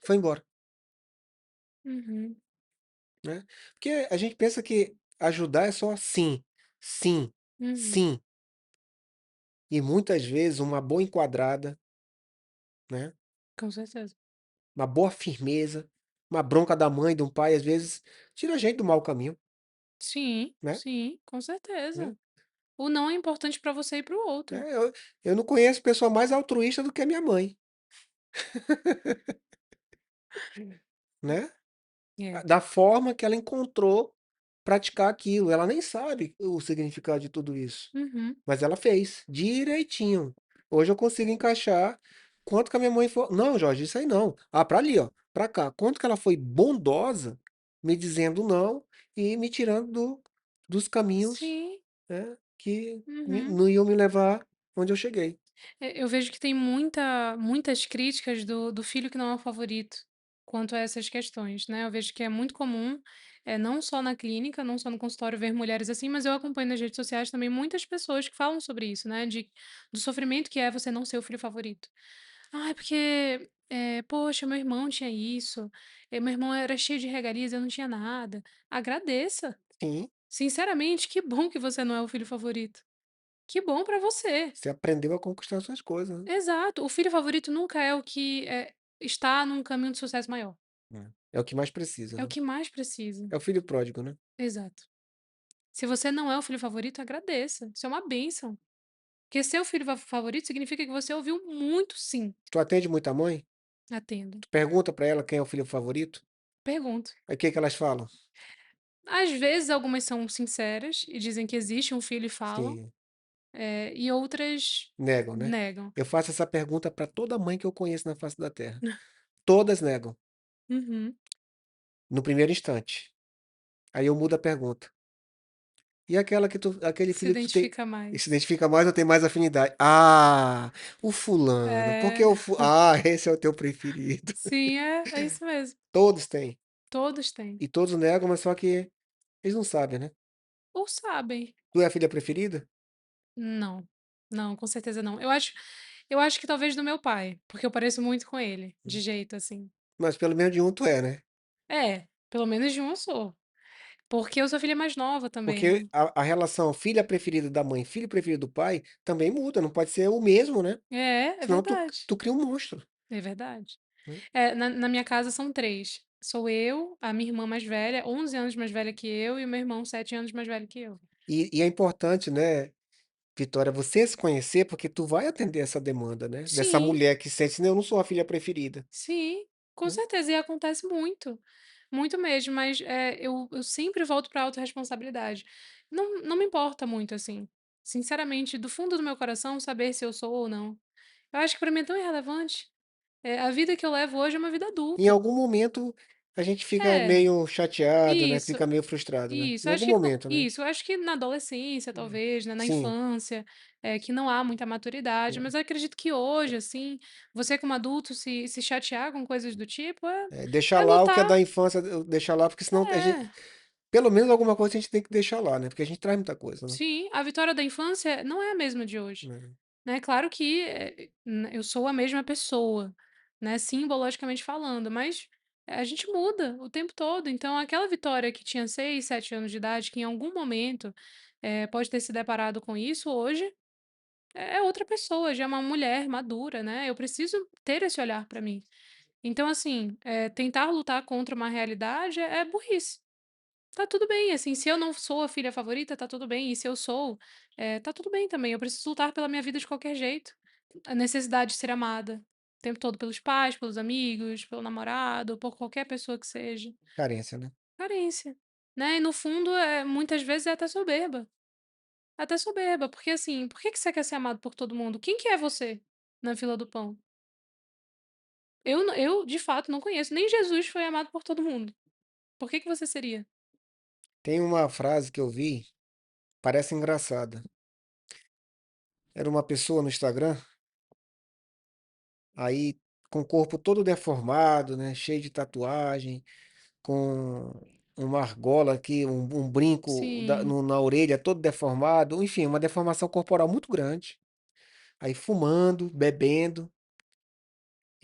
Foi embora, Uhum, né. Porque a gente pensa que ajudar é só sim, sim, uhum. sim, e muitas vezes uma boa enquadrada, né, Com certeza. uma boa firmeza, uma bronca da mãe, de um pai, às vezes, tira a gente do mau caminho, Sim, né, sim, com né. certeza. O não é importante para você e para o outro. Eu não conheço pessoa mais altruísta do que a minha mãe, né. É. Da forma que ela encontrou praticar aquilo, ela nem sabe o significado de tudo isso, Uhum. mas ela fez direitinho. Hoje eu consigo encaixar quanto que a minha mãe for "Não, Jorge, isso aí não. Ah, pra ali ó, pra cá". Quanto que ela foi bondosa, me dizendo não e me tirando dos caminhos, Sim. né, que Uhum. não iam me levar onde eu cheguei. Eu vejo que tem muitas críticas do filho que não é o favorito. quanto a essas questões, né. Eu vejo que é muito comum, não só na clínica, não só no consultório ver mulheres assim, mas eu acompanho nas redes sociais também muitas pessoas que falam sobre isso, né, do sofrimento que é você não ser o filho favorito. "Ai, porque, poxa, meu irmão tinha isso, meu irmão era cheio de regalias, eu não tinha nada". Agradeça. Sim, Sinceramente, que bom que você não é o filho favorito. Que bom pra você. você aprendeu a conquistar suas coisas, né. Exato, o filho favorito nunca é o que, está num caminho de sucesso maior. É o que mais precisa, É o né. que mais precisa. É o filho pródigo, né. Exato. Se você não é o filho favorito, agradeça, isso é uma bênção. Porque ser o filho favorito significa que você ouviu muito "sim", Tu atende muita mãe? atendo. Tu pergunta pra ela quem é o filho favorito? Pergunto. Aí o que que elas falam? Às vezes algumas são sinceras e dizem que existe um filho e falam, Sim, e outras negam, né. negam. Eu faço essa pergunta pra toda mãe que eu conheço na face da terra. Todas negam, Uhum. no primeiro instante. Aí eu mudo a pergunta: "E aquela que tu aquele Se filho que tu tem identifica se mais. identifica mais ou tem mais afinidade?" "Ah, o fulano, porque É, o ah, esse é o teu preferido." sim, é isso mesmo. Todos têm. Todos têm. E todos negam, mas só que eles não sabem, né. Ou sabem. Tu é a filha preferida? Não, não, com certeza não. Eu acho que talvez do meu pai, porque eu pareço muito com ele, de jeito, assim. Mas pelo menos de um tu é, né. É, pelo menos de um eu sou. Porque eu sou filha mais nova também, Porque né. a relação filha preferida da mãe, filho preferido do pai, também muda, não pode ser o mesmo, né. É, é Senão tu verdade, tu cria um monstro, é verdade. né. Na minha casa são 3. Sou eu, a minha irmã mais velha, 11 anos mais velha que eu, e o meu irmão 7 anos mais velho que eu. E é importante, né, Vitória, você se conhecer, porque tu vai atender essa demanda, né, dessa Sim, mulher que sente assim: "Eu não sou a filha preferida", sim, com né. certeza, e acontece muito. Muito mesmo, mas, eu sempre volto pra autorresponsabilidade. Não me importa muito, assim, sinceramente, do fundo do meu coração, saber se eu sou ou não. Eu acho que pra mim é tão irrelevante. A vida que eu levo hoje é uma vida Em adulta. algum momento a gente fica É, meio chateado, né, isso, fica meio frustrado, né. isso. Em Eu acho algum que momento, né. eu acho que na adolescência, É. talvez, né, na Sim, infância, que não há muita maturidade, é. mas eu acredito que hoje, assim, você como adulto se chatear com coisas do tipo É, deixar é lá o que é lutar. da infância, deixar lá, porque senão a gente É. pelo menos alguma coisa a gente tem que deixar lá, né, porque a gente traz muita coisa, né. Sim, a Vitória da infância não é a mesma de hoje, É. né. Claro que, eu sou a mesma pessoa, né, simbologicamente falando, mas a gente muda o tempo todo, então aquela Vitória que tinha 6, 7 anos de idade, que em algum momento, pode ter se deparado com isso, hoje é outra pessoa, já é uma mulher madura, né, eu preciso ter esse olhar para mim. Então assim, tentar lutar contra uma realidade é burrice. Tá tudo bem, assim, se eu não sou a filha favorita, tá tudo bem, e se eu sou, tá tudo bem também, eu preciso lutar pela minha vida de qualquer jeito. A necessidade de ser amada, o tempo todo pelos pais, pelos amigos, pelo namorado, por qualquer pessoa que seja. Carência, né. Carência, né, e no fundo, muitas vezes é até soberba, porque assim, por que que você quer ser amado por todo mundo? Quem que é você na fila do pão? Eu de fato não conheço, nem Jesus foi amado por todo mundo, por que que você seria? Tem uma frase que eu vi, parece engraçada. Era uma pessoa no Instagram, aí com o corpo todo deformado, né, cheio de tatuagem, com uma argola aqui, um brinco Sim, na orelha todo deformado, enfim, uma deformação corporal muito grande. Aí fumando, bebendo,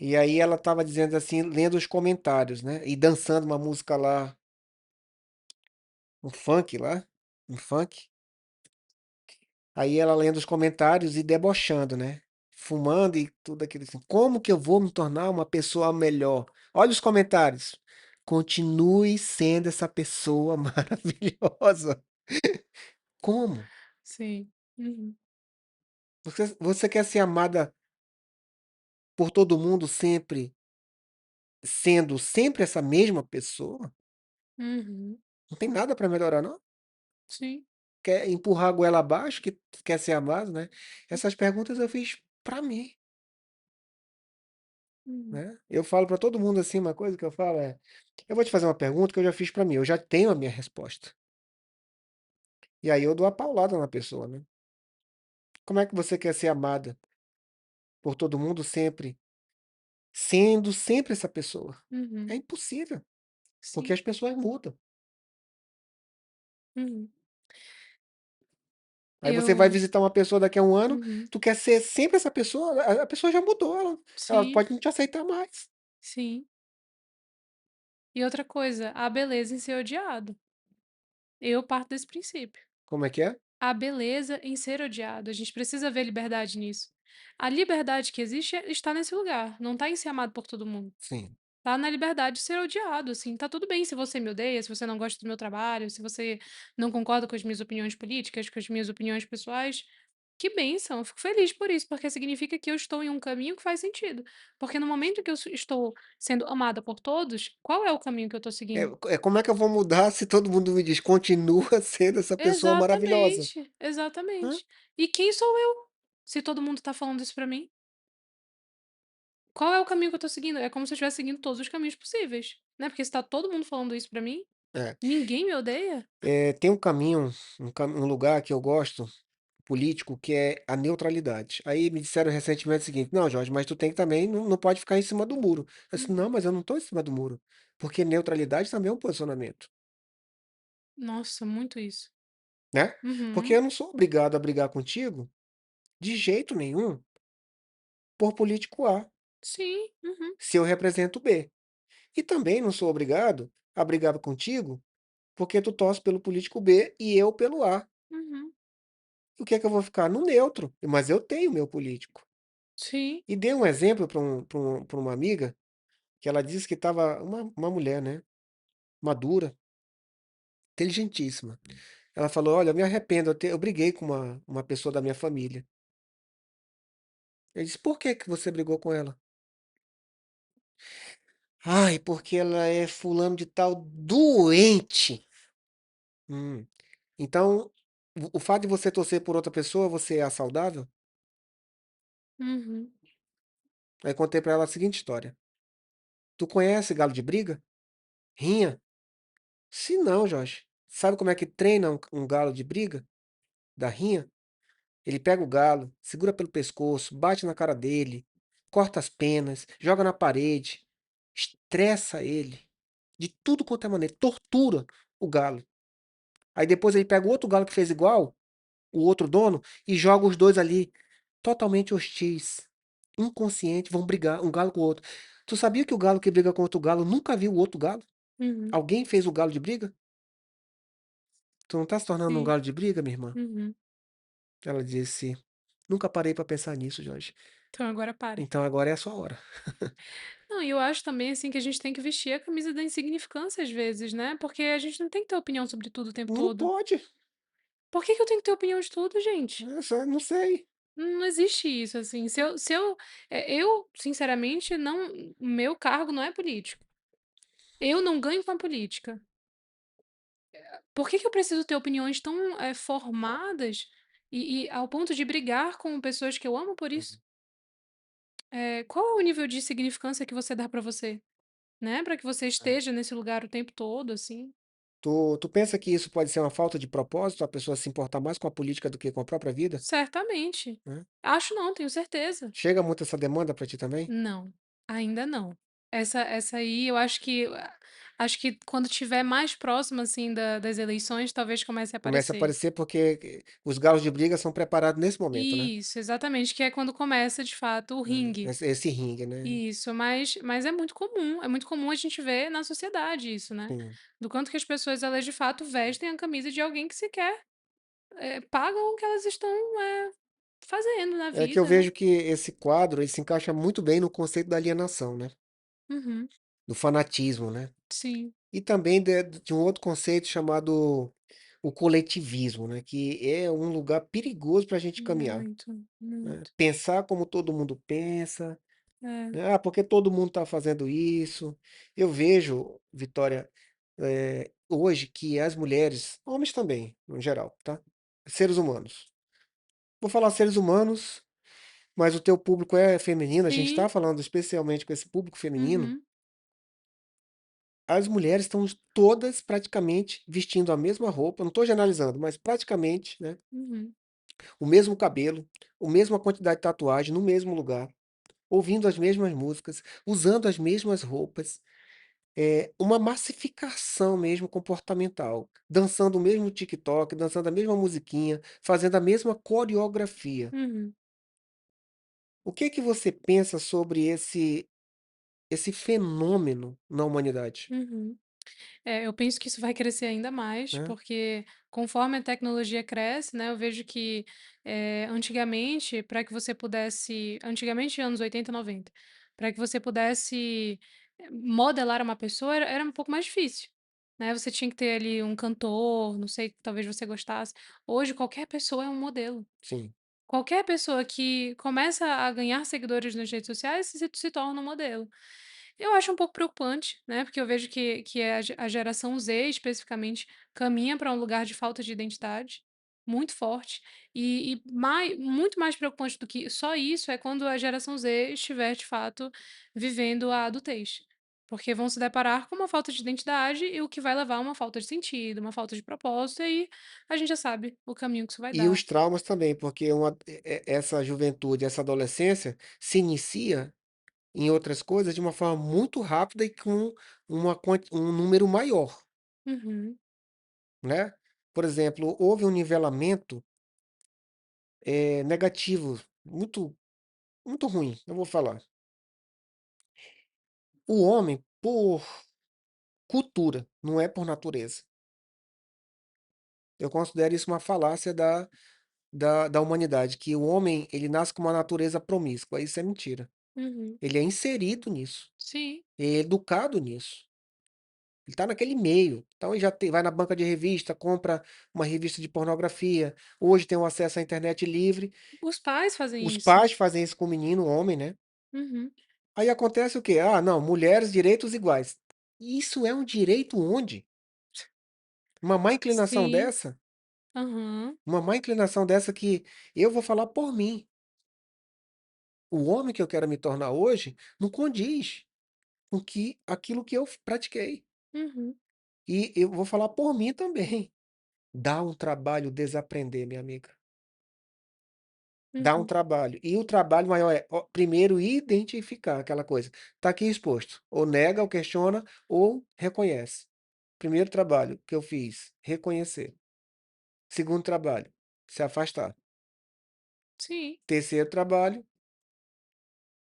e aí ela estava dizendo assim, lendo os comentários, né, e dançando uma música lá, um funk. Aí ela lendo os comentários e debochando, né, fumando e tudo aquilo assim: "Como que eu vou me tornar uma pessoa melhor?" Olha os comentários: "Continue sendo essa pessoa maravilhosa." Como? sim. Uhum. Você quer ser amada por todo mundo sempre, sendo sempre essa mesma pessoa? Uhum. Não tem nada para melhorar não? Sim. Quer empurrar a goela abaixo que quer ser amado, né? Essas perguntas eu fiz para mim. Uhum. Né. Eu falo para todo mundo, assim, uma coisa que eu falo é: "Eu vou te fazer uma pergunta que eu já fiz para mim, eu já tenho a minha resposta". E aí eu dou a paulada na pessoa, né. Como é que você quer ser amada por todo mundo sempre, sendo sempre essa pessoa. É Uhum. impossível, porque Sim. as pessoas mudam. Uhum. Aí você vai Eu visitar uma pessoa daqui a um ano, Uhum. tu quer ser sempre essa pessoa, a pessoa já mudou, ela Sim, pode não te aceitar mais. sim. E outra coisa, há beleza em ser odiado. Eu parto desse princípio. Como é que é? Há beleza em ser odiado, a gente precisa ver liberdade nisso. A liberdade que existe está nesse lugar, não está em ser amado por todo mundo. Sim. Tá na liberdade de ser odiado, assim, tá tudo bem se você me odeia, se você não gosta do meu trabalho, se você não concorda com as minhas opiniões políticas, com as minhas opiniões pessoais, que bênção, eu fico feliz por isso, porque significa que eu estou em um caminho que faz sentido. Porque no momento que eu estou sendo amada por todos, qual é o caminho que eu estou É seguindo? como é que eu vou mudar se todo mundo me diz: "Continua sendo essa pessoa maravilhosa"? Exatamente, Hã? exatamente. E quem sou eu, se todo mundo tá falando isso pra mim? Qual é o caminho que eu tô seguindo? É como se eu estivesse seguindo todos os caminhos possíveis, né, porque se tá todo mundo falando isso pra mim, É. ninguém me odeia? Tem um caminho, um lugar que eu gosto, político, que é a neutralidade. Aí me disseram recentemente o seguinte: "Não, Jorge, mas tu tem que também não pode ficar em cima do muro". Eu disse: Uhum. "Não, mas eu não estou em cima do muro", porque neutralidade também é um posicionamento, Nossa, muito isso. né. Porque Uhum. eu não sou obrigado a brigar contigo, de jeito nenhum, por político A, Sim, uhum, se eu represento B. E também não sou obrigado a brigar contigo, porque tu torce pelo político B e eu pelo A. uhum. O que é que eu vou ficar? No neutro, mas eu tenho meu político. Sim, E dei um exemplo para uma amiga, que ela disse que estava uma mulher, né, madura, inteligentíssima. Ela falou: "Olha, eu me arrependo, eu briguei com uma pessoa da minha família". Eu disse: "Por que que você brigou com ela?". "Ai, porque ela é fulano de tal doente". Hum. Então, o fato de você torcer por outra pessoa, você é saudável? uhum, Aí contei pra ela a seguinte história: "Tu conhece galo de briga? Rinha?". "Se não, Jorge". "Sabe como é que treina um galo de briga, da rinha? Ele pega o galo, segura pelo pescoço, bate na cara dele, corta as penas, joga na parede, estressa ele, de tudo quanto é maneira, tortura o galo. Aí depois ele pega o outro galo que fez igual, o outro dono, e joga os 2 ali, totalmente hostis, inconsciente, vão brigar um galo com o outro. Tu sabia que o galo que briga com outro galo nunca viu o outro galo? uhum. Alguém fez o galo de briga? Tu não tá se tornando um Sim, galo de briga, minha irmã?". uhum. Ela disse: "Nunca parei pra pensar nisso, Jorge. Então agora pare. Então agora é a sua hora". Não, e eu acho também, assim, que a gente tem que vestir a camisa da insignificância às vezes, né, porque a gente não tem que ter opinião sobre tudo o tempo Não todo. pode, Por que que eu tenho que ter opinião de tudo, gente? eu só não sei. Não existe isso, assim, eu sinceramente não o meu cargo não é político. Eu não ganho com a política. Por que que eu preciso ter opiniões tão, formadas e ao ponto de brigar com pessoas que eu amo por isso? Uhum. Qual é o nível de significância que você dá pra você, né, pra que você É. esteja nesse lugar o tempo todo, assim? Tu pensa que isso pode ser uma falta de propósito, a pessoa se importar mais com a política do que com a própria vida? Certamente. Né. Acho não, tenho certeza. Chega muito essa demanda pra ti também? Não, ainda não. Essa aí eu acho que quando tiver mais próximo, assim, das eleições, talvez comece a Começa a aparecer. aparecer porque os galos de briga são preparados nesse momento, né. Isso, exatamente, que é quando começa de fato o ringue. Esse ringue, né. Isso, mas é muito comum a gente ver na sociedade isso, né. Sim. Do quanto que as pessoas elas de fato vestem a camisa de alguém que sequer, pagam o que elas estão, fazendo na É que eu vida, né. vejo que esse quadro, ele se encaixa muito bem no conceito da alienação, né, Uhum, do fanatismo, né. sim, E também de um outro conceito chamado o coletivismo, né, que é um lugar perigoso para a gente caminhar, muito, né. muito. Pensar como todo mundo pensa, É, né, "Ah, porque todo mundo está fazendo isso". Eu vejo, Vitória, hoje que as mulheres, homens também, no geral, tá, seres humanos. Vou falar seres humanos, mas o teu público é feminino, a gente está sim, falando especialmente com esse público feminino. uhum, As mulheres estão todas praticamente vestindo a mesma roupa, não estou generalizando, mas praticamente, né, uhum, o mesmo cabelo, a mesma quantidade de tatuagem no mesmo lugar. ouvindo as mesmas músicas, usando as mesmas roupas, uma massificação mesmo comportamental, dançando o mesmo TikTok, dançando a mesma musiquinha, fazendo a mesma coreografia. Uhum, O que que você pensa sobre esse fenômeno na humanidade, uhum. Eu penso que isso vai crescer ainda mais, né? porque conforme a tecnologia cresce, né, eu vejo que, antigamente, para que você pudesse antigamente, anos 80, 90, para que você pudesse, modelar uma pessoa era um pouco mais difícil, né, você tinha que ter ali um cantor, não sei, talvez você gostasse. Hoje qualquer pessoa é um modelo. Sim. Qualquer pessoa que começa a ganhar seguidores nas redes sociais se torna um modelo. Eu acho um pouco preocupante, né, porque eu vejo que a geração Z, especificamente, caminha para um lugar de falta de identidade muito forte, muito mais preocupante do que só isso é quando a geração Z estiver, de fato, vivendo a adultez. Porque vão se deparar com uma falta de identidade e o que vai levar a uma falta de sentido, uma falta de propósito, e aí a gente já sabe o caminho que isso vai E os dar. traumas também, porque essa juventude, essa adolescência se inicia em outras coisas de uma forma muito rápida e com um número maior, Uhum, né. Por exemplo, houve um nivelamento, negativo, muito muito ruim, eu vou falar. O homem, por cultura, não é por natureza. Eu considero isso uma falácia da humanidade, que o homem, ele nasce com uma natureza promíscua, isso é mentira. uhum. Ele é inserido nisso, Sim, ele é educado nisso. Ele tá naquele meio, então ele já vai na banca de revista, compra uma revista de pornografia, hoje tem um acesso à internet livre, os pais fazem os isso. pais fazem isso com o menino, o homem, né. Uhum. Aí acontece o quê? "Ah, não, mulheres, direitos iguais". Isso é um direito onde? Uma má inclinação Sim, dessa aham, uma má inclinação dessa que eu vou falar por mim, o homem que eu quero me tornar hoje não condiz com aquilo que eu pratiquei. uhum, E eu vou falar por mim também. Dá um trabalho desaprender, minha amiga. Dá um uhum. trabalho. E o trabalho maior é, ó, primeiro identificar aquela coisa. Está aqui exposto. Ou nega, ou questiona, ou reconhece. Primeiro trabalho que eu fiz, reconhecer. Segundo trabalho, se afastar. Sim, Terceiro trabalho,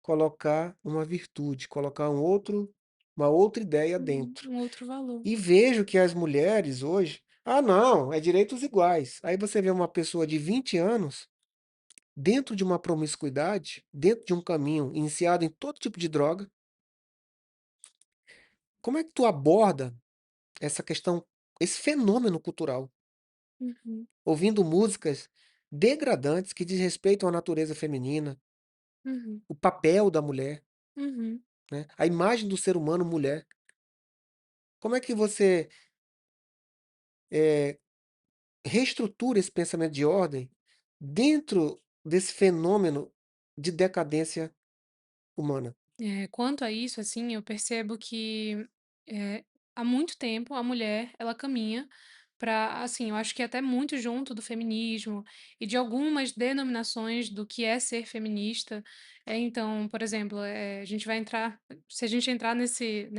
colocar uma virtude, colocar uma outra ideia dentro. um outro valor. E vejo que as mulheres hoje, ah, não, é direitos iguais. Aí você vê uma pessoa de 20 anos dentro de uma promiscuidade, dentro de um caminho iniciado em todo tipo de droga. Como é que tu aborda essa questão, esse fenômeno cultural? Uhum, Ouvindo músicas degradantes que desrespeitam a natureza feminina, uhum, o papel da mulher, uhum, né? A imagem do ser humano mulher. Como é que você eh, reestrutura esse pensamento de ordem dentro desse fenômeno de decadência humana? Quanto a isso, assim, eu percebo que, há muito tempo a mulher, ela caminha para, assim, eu acho que até muito junto do feminismo e de algumas denominações do que é ser feminista. Então, por exemplo, a gente vai entrar se a gente entrar nesse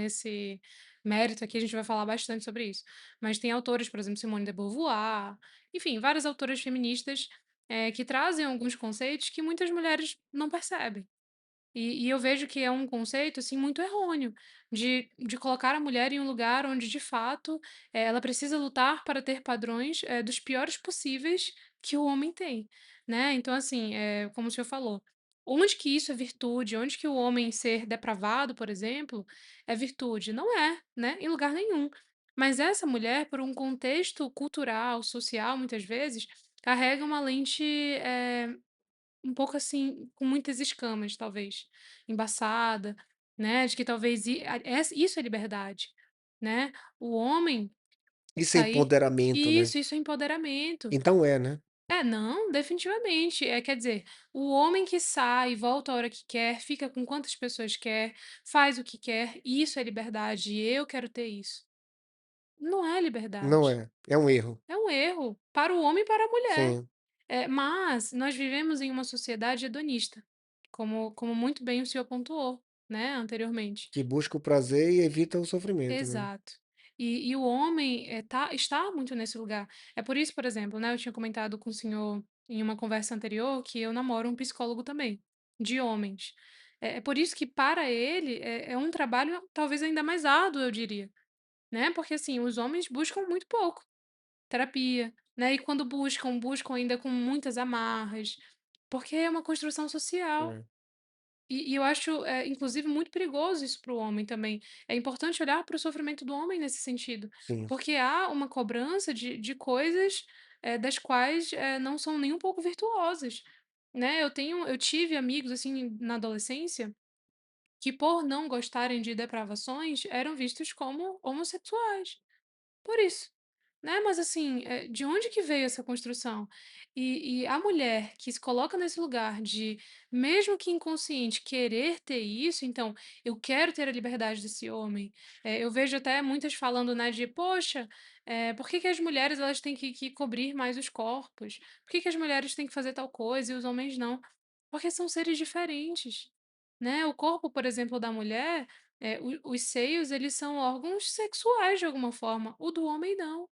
mérito aqui, a gente vai falar bastante sobre isso. Mas tem autores, por exemplo, Simone de Beauvoir, enfim, várias autoras feministas, que trazem alguns conceitos que muitas mulheres não percebem. E eu vejo que é um conceito, assim, muito errôneo, de colocar a mulher em um lugar onde, de fato, ela precisa lutar para ter padrões, dos piores possíveis que o homem tem, né. Então, assim, como o senhor falou, onde que isso é virtude? Onde que o homem ser depravado, por exemplo, é virtude? Não é, né, em lugar nenhum. Mas essa mulher, por um contexto cultural, social, muitas vezes, carrega uma lente, um pouco assim, com muitas escamas talvez, embaçada, né, de que talvez isso é liberdade, né, o homem Isso é sair empoderamento, né? isso é empoderamento. Então é, né? Não, definitivamente, quer dizer, o homem que sai, volta a hora que quer, fica com quantas pessoas quer, faz o que quer, isso é liberdade e eu quero ter isso. Não é Não liberdade, é. É um erro. é um erro para o homem e para a mulher. Sim, Mas nós vivemos em uma sociedade hedonista. como muito bem o senhor pontuou, né, anteriormente. Que busca o prazer e evita o sofrimento, né. Exato. E o homem, está muito nesse lugar. É por isso, por exemplo, né, eu tinha comentado com o senhor em uma conversa anterior que eu namoro um psicólogo também, de homens. É por isso que para ele é um trabalho talvez ainda mais árduo, eu diria, né, porque assim, os homens buscam muito pouco terapia, né, e quando buscam, buscam ainda com muitas amarras, porque é uma construção social. É, E eu acho, inclusive muito perigoso isso para o homem também. É importante olhar para o sofrimento do homem nesse sentido, sim. porque há uma cobrança de coisas, das quais, não são nem um pouco virtuosas, né. Eu tive amigos, assim, na adolescência, que por não gostarem de depravações, eram vistos como homossexuais. Por isso, né, mas assim, de onde que veio essa construção? E a mulher que se coloca nesse lugar de, mesmo que inconsciente, querer ter isso, então, eu quero ter a liberdade desse homem. Eu vejo até muitas falando, né, de: "Poxa, por que que as mulheres elas têm que cobrir mais os corpos? Por que que as mulheres têm que fazer tal coisa e os homens não?" Porque são seres diferentes, né. O corpo, por exemplo, da mulher, os seios, eles são órgãos sexuais de alguma forma, o do homem não,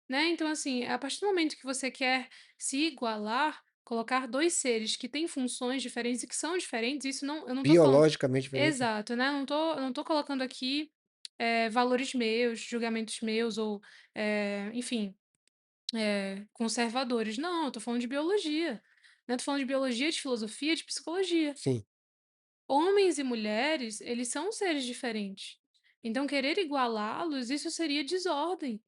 né. Então, assim, a partir do momento que você quer se igualar, colocar 2 seres que têm funções diferentes e que são diferentes, isso não, eu não tô falando, Biologicamente diferente. exato, né, eu não tô colocando aqui, valores meus, julgamentos meus ou, enfim, conservadores. Não, eu tô falando de biologia, né, tô falando de biologia, de filosofia, de psicologia. Sim, Homens e mulheres, eles são seres diferentes. Então, querer igualá-los, isso seria desordem,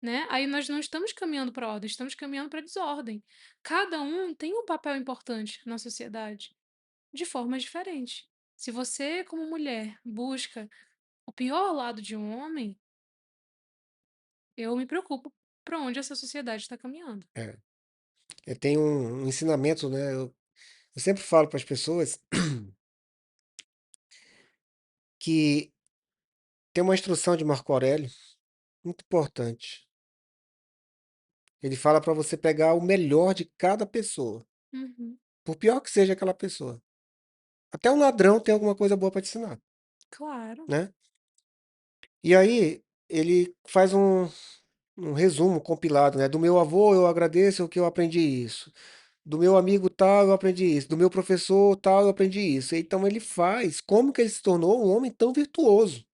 né? Aí nós não estamos caminhando para ordem, estamos caminhando para desordem. Cada um tem um papel importante na sociedade, de formas diferentes. Se você, como mulher, busca o pior lado de um homem, eu me preocupo para onde essa sociedade está caminhando. é. Tem um ensinamento, né, eu sempre falo para as pessoas que tem uma instrução de Marco Aurélio muito importante. Ele fala para você pegar o melhor de cada pessoa, Uhum, por pior que seja aquela pessoa. Até um ladrão tem alguma coisa boa para te ensinar, claro. né. E aí, ele faz um resumo compilado, né, "Do meu avô eu agradeço que eu aprendi isso, do meu amigo tal eu aprendi isso, do meu professor tal eu aprendi isso". Então ele faz como que ele se tornou um homem tão virtuoso.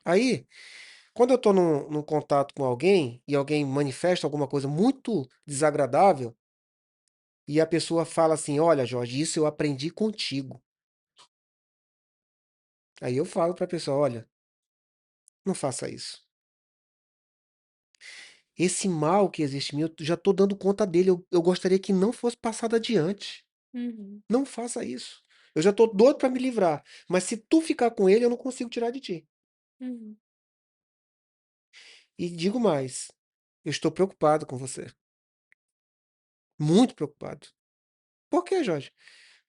Aí, quando eu estou num contato com alguém, e alguém manifesta alguma coisa muito desagradável, e a pessoa fala assim: "Olha Jorge, isso eu aprendi contigo". Aí eu falo para a pessoa: "Olha, não faça isso. Esse mal que existe em mim, eu já estou dando conta dele, eu gostaria que não fosse passado adiante. Uhum, Não faça isso. Eu já estou doido para me livrar, mas se tu ficar com ele, eu não consigo tirar de ti". uhum, E digo mais, eu estou preocupado com você, muito preocupado. Por quê, Jorge?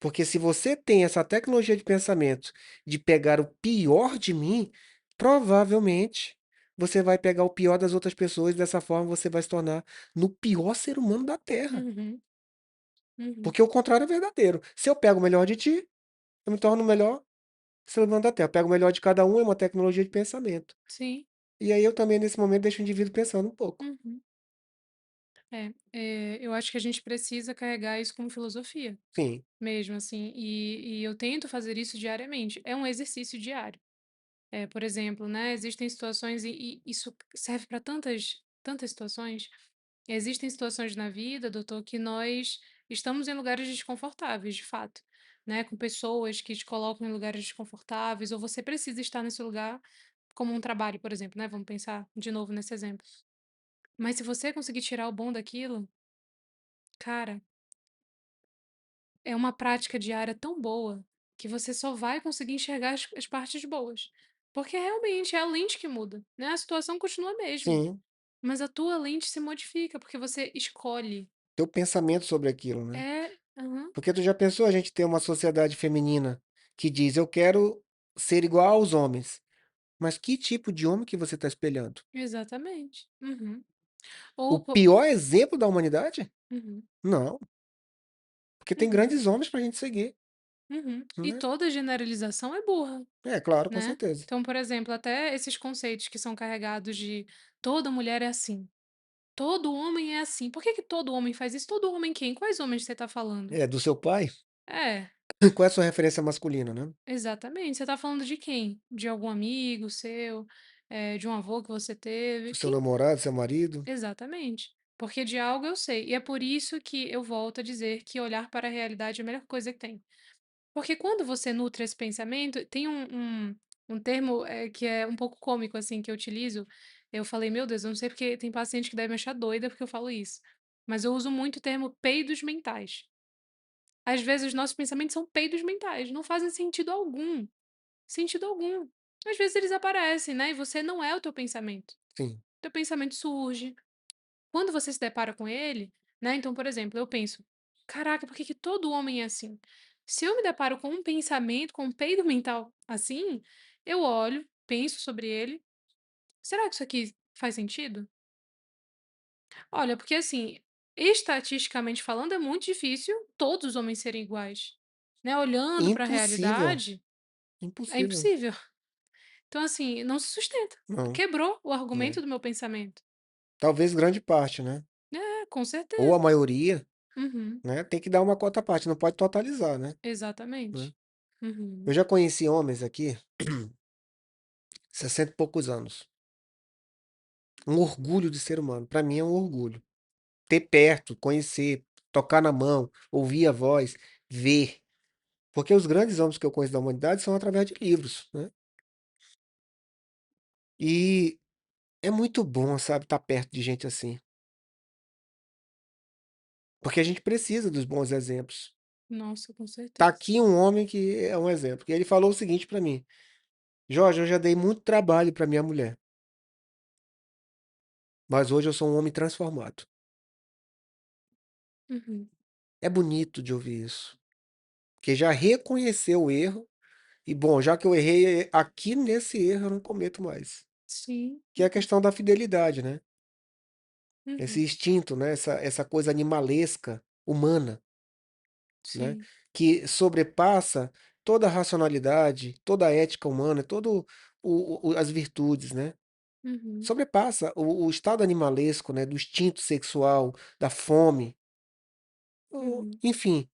Porque se você tem essa tecnologia de pensamento de pegar o pior de mim, provavelmente você vai pegar o pior das outras pessoas e dessa forma você vai se tornar no pior ser humano da Terra. uhum, uhum. Porque o contrário é verdadeiro. Se eu pego o melhor de ti, eu me torno o melhor ser humano da Terra. Eu pego o melhor de cada um, é uma tecnologia de pensamento. Sim. E aí eu também, nesse momento, deixo o indivíduo pensando um pouco. Uhum. Eu acho que a gente precisa carregar isso como filosofia, Sim, mesmo assim, e eu tento fazer isso diariamente. É um exercício diário. Por exemplo, né, existem situações, e isso serve para tantas situações. Existem situações na vida, doutor, que nós estamos em lugares desconfortáveis, de fato, né, com pessoas que te colocam em lugares desconfortáveis, ou você precisa estar nesse lugar, como um trabalho, por exemplo, né? Vamos pensar de novo nesse exemplo. Mas se você conseguir tirar o bom daquilo, cara, é uma prática diária tão boa, que você só vai conseguir enxergar as partes boas. Porque realmente é a lente que muda, né, a situação continua a mesma, sim. mas a tua lente se modifica, porque você escolhe. Teu pensamento sobre aquilo, né? Aham, Porque tu já pensou a gente ter uma sociedade feminina que diz: "Eu quero ser igual aos homens", mas que tipo de homem que você está espelhando? exatamente. Uhum. O Ou po pior exemplo da humanidade? Uhum, Não, porque tem uhum. grandes homens pra gente seguir. Uhum. E né. toda generalização é burra, É, claro, com né. certeza. Então, por exemplo, até esses conceitos que são carregados de toda mulher é assim, todo homem é assim. Por que que todo homem faz isso? Todo homem quem? Quais homens você está falando? É, do seu pai? É, Qual é a sua referência masculina, né? exatamente. Você está falando de quem? De algum amigo seu, de um avô que você teve? Do seu Quem? namorado, seu marido? Exatamente. Porque de algo eu sei. E é por isso que eu volto a dizer que olhar para a realidade é a melhor coisa que tem. Porque quando você nutre esse pensamento, tem um termo, que é um pouco cômico, assim, que eu utilizo. Eu falei: "Meu Deus, eu não sei porque tem paciente que deve me achar doida porque eu falo isso". Mas eu uso muito o termo peidos mentais. Às vezes os nossos pensamentos são peidos mentais, não fazem sentido algum. Às vezes eles aparecem, né, e você não é o teu pensamento. Sim. Teu pensamento surge. Quando você se depara com ele, né, então, por exemplo, eu penso: "Caraca, por que que todo homem é assim?". Se eu me deparo com um pensamento, com um peido mental assim, eu olho, penso sobre ele: "Será que isso aqui faz sentido?". Olha, porque assim, estatisticamente falando, é muito difícil todos os homens serem iguais, né, olhando para a Impossível, realidade, é impossível. impossível. Então, assim, não se sustenta. Não, Quebrou o é. argumento do meu pensamento. Talvez grande parte, né? É, com Ou a certeza. maioria, Uhum. né, tem que dar uma cota à parte, não pode totalizar, né? Exatamente. Eu Uhum. já conheci homens aqui, 60 e poucos anos. Um orgulho de ser humano. Para mim é um orgulho. Ter perto, conhecer, tocar na mão, ouvir a voz, ver. Porque os grandes homens que eu conheço da humanidade são através de livros, né? E é muito bom, sabe, estar perto de gente assim. Porque a gente precisa dos bons exemplos. Nossa, com Tá certeza. aqui um homem que é um exemplo. E ele falou o seguinte para mim: Jorge, eu já dei muito trabalho para minha mulher, mas hoje eu sou um homem transformado. Uhum. É bonito de ouvir isso. Porque já reconheceu o erro e, bom, já que eu errei aqui nesse erro, eu não cometo mais. Sim. Que é a questão da fidelidade, né? Esse Uhum. instinto, né? Essa coisa animalesca, humana, né? Sim. Que sobrepassa toda a racionalidade, toda a ética humana, todo as virtudes, né? Uhum. Sobrepassa o estado animalesco, né? Do instinto sexual, da fome, Uhum. enfim,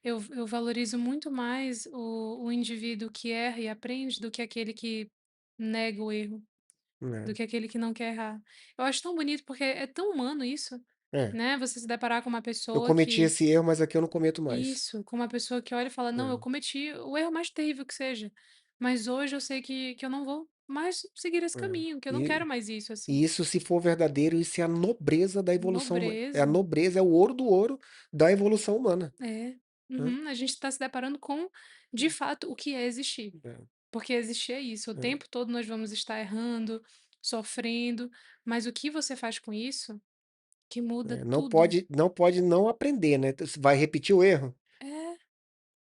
Eu valorizo muito mais o indivíduo que erra e aprende do que aquele que nega o erro, do né? que aquele que não quer errar. Eu acho tão bonito, porque é tão humano isso, É, né, você se deparar com uma eu pessoa cometi que esse erro, mas aqui eu não cometo mais. isso, com uma pessoa que olha e fala: "Não, eu É, cometi o erro mais terrível que seja, mas hoje eu sei que eu não vou mais seguir esse é. caminho, que eu não quero E mais isso assim". E isso se for verdadeiro, isso é a nobreza da evolução huma é a Nobreza. nobreza, é o ouro do ouro da evolução humana, É. né. Uhum. A gente está se deparando com, de fato, o que é existir. É, Porque existir é isso, o é, tempo todo nós vamos estar errando, sofrendo, mas o que você faz com isso, que muda não tudo. pode não aprender, né, você vai repetir o erro? É.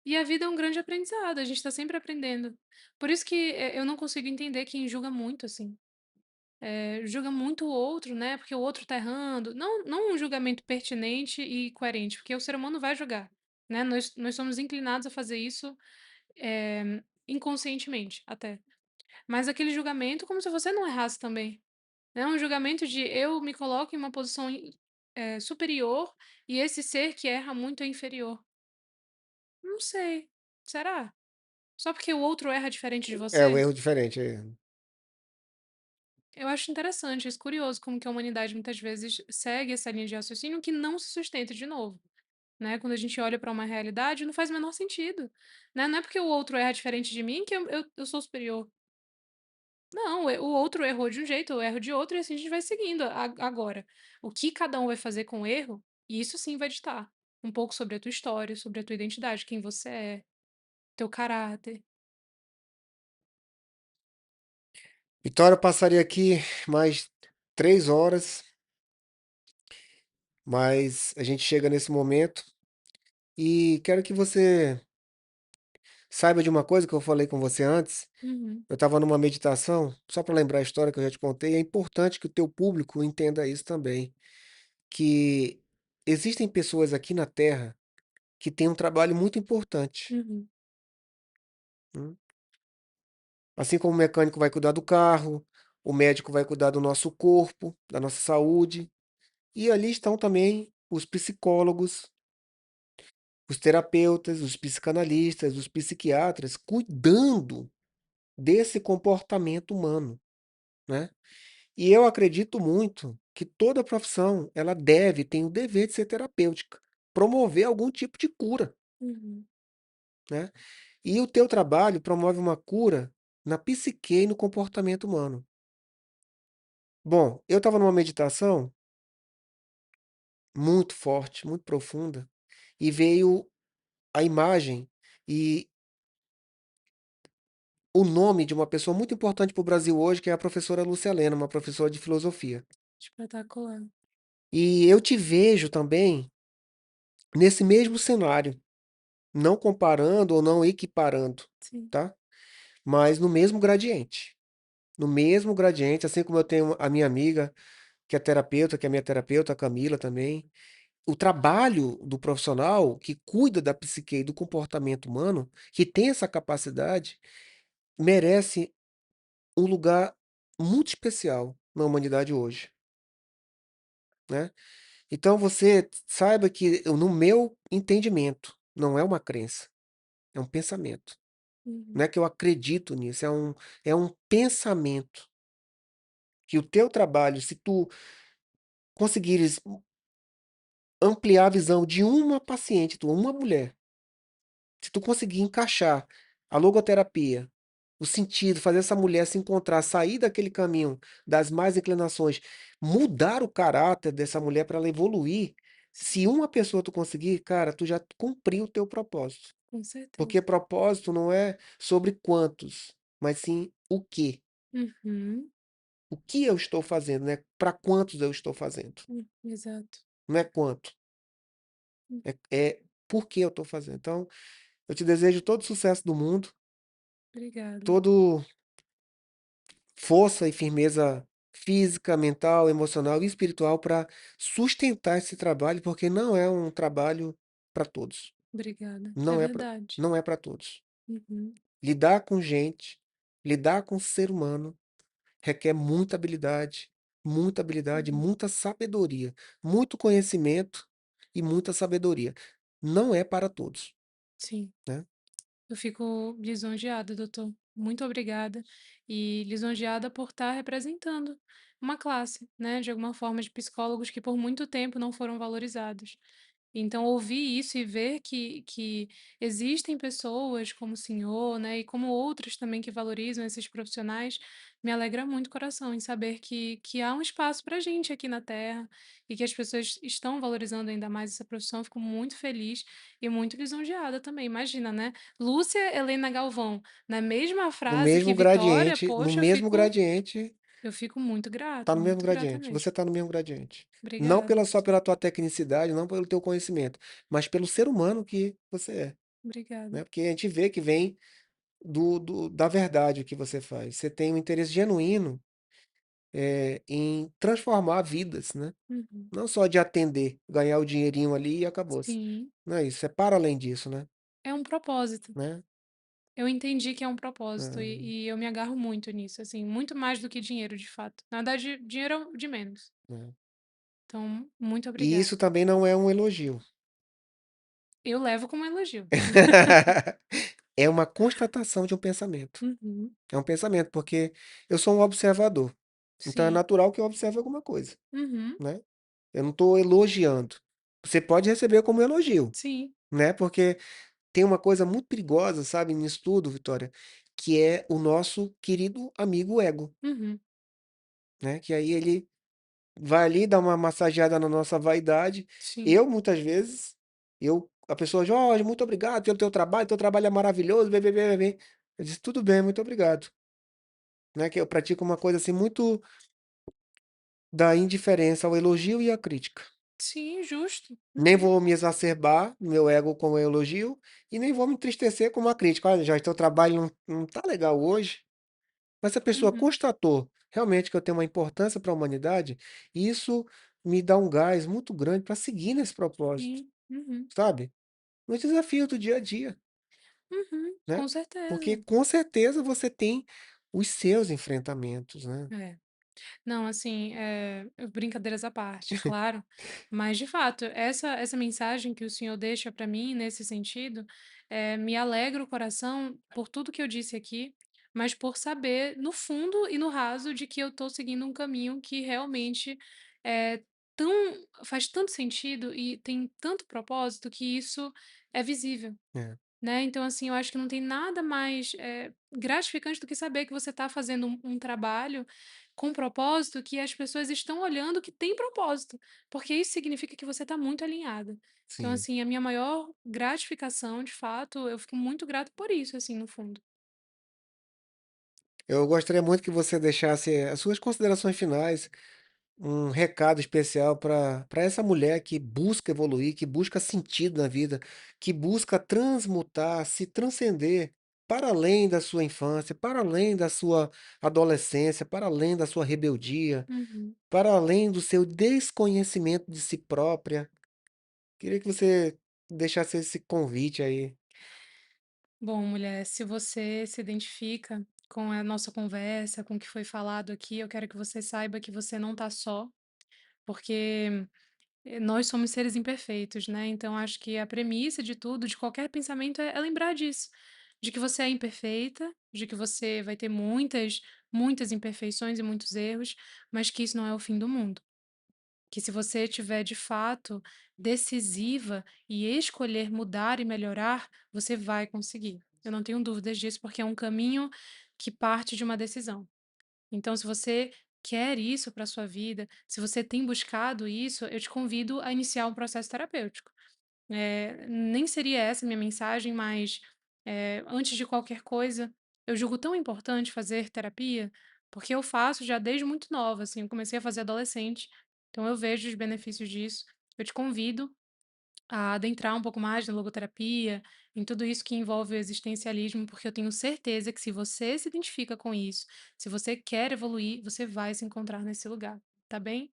E a vida é um grande aprendizado, a gente está sempre aprendendo. Por isso que eu não consigo entender quem julga muito, assim. Julga muito o outro, né, porque o outro tá errando. Não um julgamento pertinente e coerente, porque o ser humano vai julgar, né, nós somos inclinados a fazer isso, inconscientemente até. Mas aquele julgamento como se você não errasse também, né, um julgamento de eu me coloco em uma posição superior e esse ser que erra muito é inferior. Não sei, será? Só porque o outro erra diferente de É, o você? erro diferente, é. Eu acho interessante, isso curioso como que a humanidade muitas vezes segue essa linha de raciocínio que não se sustenta de novo, né, quando a gente olha para uma realidade não faz o menor sentido, né, não é porque o outro erra diferente de mim que eu sou superior. Não, o outro errou de um jeito, eu erro de outro e assim a gente vai seguindo. Agora, o que cada um vai fazer com o erro, isso sim vai ditar um pouco sobre a tua história, sobre a tua identidade, quem você é, teu caráter. Vitória, eu passaria aqui mais 3 horas, mas a gente chega nesse momento e quero que você saiba de uma coisa que eu falei com você antes, Uhum, eu estava numa meditação, só para lembrar a história que eu já te contei, é importante que o teu público entenda isso também, que existem pessoas aqui na Terra que tem um trabalho muito importante, Uhum. né. Assim como o mecânico vai cuidar do carro, o médico vai cuidar do nosso corpo, da nossa saúde, e ali estão também os psicólogos, os terapeutas, os psicanalistas, os psiquiatras, cuidando desse comportamento humano, né. E eu acredito muito que toda profissão, ela deve, tem o dever de ser terapêutica, promover algum tipo de cura, Uhum. né. E o teu trabalho promove uma cura na psique e no comportamento humano. Bom, eu estava numa meditação muito forte, muito profunda, e veio a imagem e o nome de uma pessoa muito importante para o Brasil hoje, que é a professora Lúcia Helena, uma professora de filosofia. Espetacular. E eu te vejo também nesse mesmo cenário, não comparando ou não equiparando, Sim. tá? Mas no mesmo gradiente. No mesmo gradiente, assim como eu tenho a minha amiga, que é terapeuta, que é minha terapeuta, a Camila também. O trabalho do profissional que cuida da psique e do comportamento humano, que tem essa capacidade, merece um lugar muito especial na humanidade hoje, né. Então você saiba que no meu entendimento, não é uma crença, é um pensamento. Não Uhum. é que eu acredito nisso, é um pensamento, que o teu trabalho, se tu conseguires ampliar a visão de uma paciente tua, uma mulher, se tu conseguir encaixar a logoterapia, o sentido, fazer essa mulher se encontrar, sair daquele caminho das más inclinações, mudar o caráter dessa mulher para ela evoluir, se uma pessoa tu conseguir, cara, tu já cumpriu o teu propósito. Com Porque certeza. propósito não é sobre quantos, mas sim o quê. Uhum. O que eu estou fazendo, né? Para quantos eu estou fazendo. Exato. Não é quanto, Hum. é por que eu estou fazendo. Então, eu te desejo todo o sucesso do mundo, Obrigada. todo força e firmeza física, mental, emocional e espiritual para sustentar esse trabalho, porque não é um trabalho para todos. Obrigada. É Não é para verdade. não é para todos. Uhum. Lidar com gente, lidar com ser humano requer muita habilidade, Uhum. muita sabedoria, muito conhecimento e muita sabedoria. Não é para todos, Sim. né. Eu fico lisonjeada, doutor. Muito obrigada. E lisonjeada por estar representando uma classe, né, de alguma forma, de psicólogos que por muito tempo não foram valorizados. Então, ouvir isso e ver que existem pessoas como o senhor, né, e como outras também que valorizam esses profissionais, me alegra muito o coração em saber que há um espaço para gente aqui na Terra e que as pessoas estão valorizando ainda mais essa profissão. Eu fico muito feliz e muito lisonjeada também. Imagina, né? Lúcia Helena Galvão, na mesma frase que Vitória, No poxa, mesmo gradiente, eu fico tá no mesmo muito grata gradiente, mesmo. você tá no mesmo gradiente. Não Obrigada, pela só pela tua tecnicidade, não pelo teu conhecimento, mas pelo ser humano que você é, obrigada. né, porque a gente vê que vem da verdade o que você faz. Você tem um interesse genuíno, em transformar vidas, né, Uhum. não só de atender, ganhar o dinheirinho ali e acabou-se. Sim, Não é isso, é para além disso, é um propósito. né. Eu entendi que é um propósito É, e eu me agarro muito nisso, assim, muito mais do que dinheiro, de fato. Na verdade, dinheiro é o de menos. é. Então, muito E obrigada. isso também não é um elogio. Eu levo como elogio. É uma constatação de um pensamento. Uhum. É um pensamento, porque eu sou um observador, então é Sim. natural que eu observe alguma coisa, Uhum. né. Eu não estou elogiando. Você pode receber como elogio, Sim. né, porque tem uma coisa muito perigosa, sabe, nisso tudo, Vitória, que é o nosso querido amigo ego, Uhum. né, que aí ele vai ali dar uma massageada na nossa vaidade. Sim. Eu, muitas vezes, a pessoa: "Jorge, muito obrigado pelo teu trabalho é maravilhoso, bê-bê-bê-bê-bê". Eu disse: "Tudo bem, muito obrigado", né, que eu pratico uma coisa, assim, muito da indiferença ao elogio e à crítica. Sim, justo. Nem Uhum. vou me exacerbar meu ego com o elogio e nem vou me entristecer com uma crítica: "Olha, Jorge, teu trabalho não tá legal hoje", mas se a pessoa Uhum. constatou realmente que eu tenho uma importância para a humanidade, isso me dá um gás muito grande para seguir nesse propósito, Sim. Uhum. sabe. nos desafios do dia a dia, Uhum, né. com Porque certeza. com certeza você tem os seus enfrentamentos, né. É. Não, assim, brincadeiras à parte, claro, mas de fato, essa mensagem que o senhor deixa para mim nesse sentido, me alegra o coração por tudo que eu disse aqui, mas por saber no fundo e no raso de que eu estou seguindo um caminho que realmente é tão faz tanto sentido e tem tanto propósito que isso é visível. É, Né, então assim, eu acho que não tem nada mais, gratificante do que saber que você está fazendo um trabalho com propósito, que as pessoas estão olhando que tem propósito, porque isso significa que você está muito alinhada. Então sim. assim, a minha maior gratificação, de fato, eu fico muito grata por isso, assim, no fundo. Eu gostaria muito que você deixasse as suas considerações finais, um recado especial para essa mulher que busca evoluir, que busca sentido na vida, que busca transmutar, se transcender para além da sua infância, para além da sua adolescência, para além da sua rebeldia, Uhum. para além do seu desconhecimento de si própria. Queria que você deixasse esse convite aí. Bom, mulher, se você se identifica com a nossa conversa, com o que foi falado aqui, eu quero que você saiba que você não está só, porque nós somos seres imperfeitos, né, então acho que a premissa de tudo, de qualquer pensamento é lembrar disso, de que você é imperfeita, de que você vai ter muitas imperfeições e muitos erros, mas que isso não é o fim do mundo. Que se você tiver de fato decisiva e escolher mudar e melhorar, você vai conseguir. Eu não tenho dúvidas disso, porque é um caminho que parte de uma decisão. Então, se você quer isso para sua vida, se você tem buscado isso, eu te convido a iniciar um processo terapêutico. Nem seria essa a minha mensagem, mas, antes de qualquer coisa, eu julgo tão importante fazer terapia, porque eu faço já desde muito nova, assim, eu comecei a fazer adolescente, então eu vejo os benefícios disso. Eu te convido a adentrar um pouco mais na logoterapia, em tudo isso que envolve o existencialismo, porque eu tenho certeza que se você se identifica com isso, se você quer evoluir, você vai se encontrar nesse lugar, tá bem?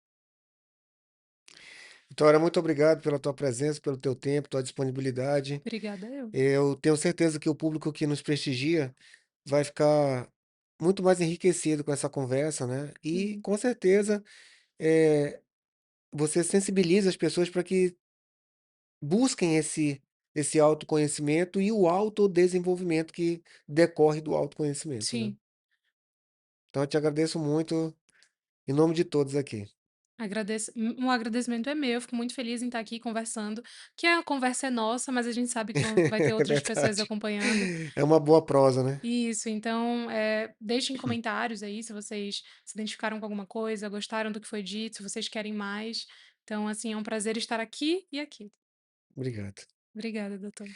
Vitória, muito obrigado pela tua presença, pelo teu tempo, tua disponibilidade. Obrigada eu. Eu tenho certeza que o público que nos prestigia vai ficar muito mais enriquecido com essa conversa, né? E Uhum. com certeza eh, você sensibiliza as pessoas para que busquem esse autoconhecimento e o autodesenvolvimento que decorre do autoconhecimento, né? Sim, Então eu te agradeço muito em nome de todos aqui. o agradecimento é meu, eu fico muito feliz em estar aqui conversando, que a conversa é nossa, mas a gente sabe que vai ter É outras pessoas verdade. acompanhando. É uma boa prosa, né? Isso, então, deixem comentários aí se vocês se identificaram com alguma coisa, gostaram do que foi dito, se vocês querem mais. Então, assim, é um prazer estar aqui e aqui. Obrigado. Obrigada, doutor.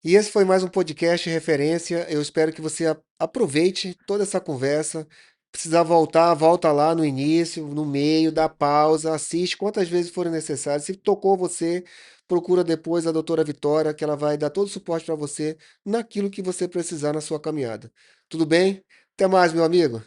E esse foi mais um podcast referência. Eu espero que você aproveite toda essa conversa. Precisar voltar, volta lá no início, no meio, dá pausa, assiste quantas vezes forem necessárias. Se tocou você, procura depois a doutora Vitória, que ela vai dar todo o suporte para você naquilo que você precisar na sua caminhada. Tudo bem? Até mais, meu amigo.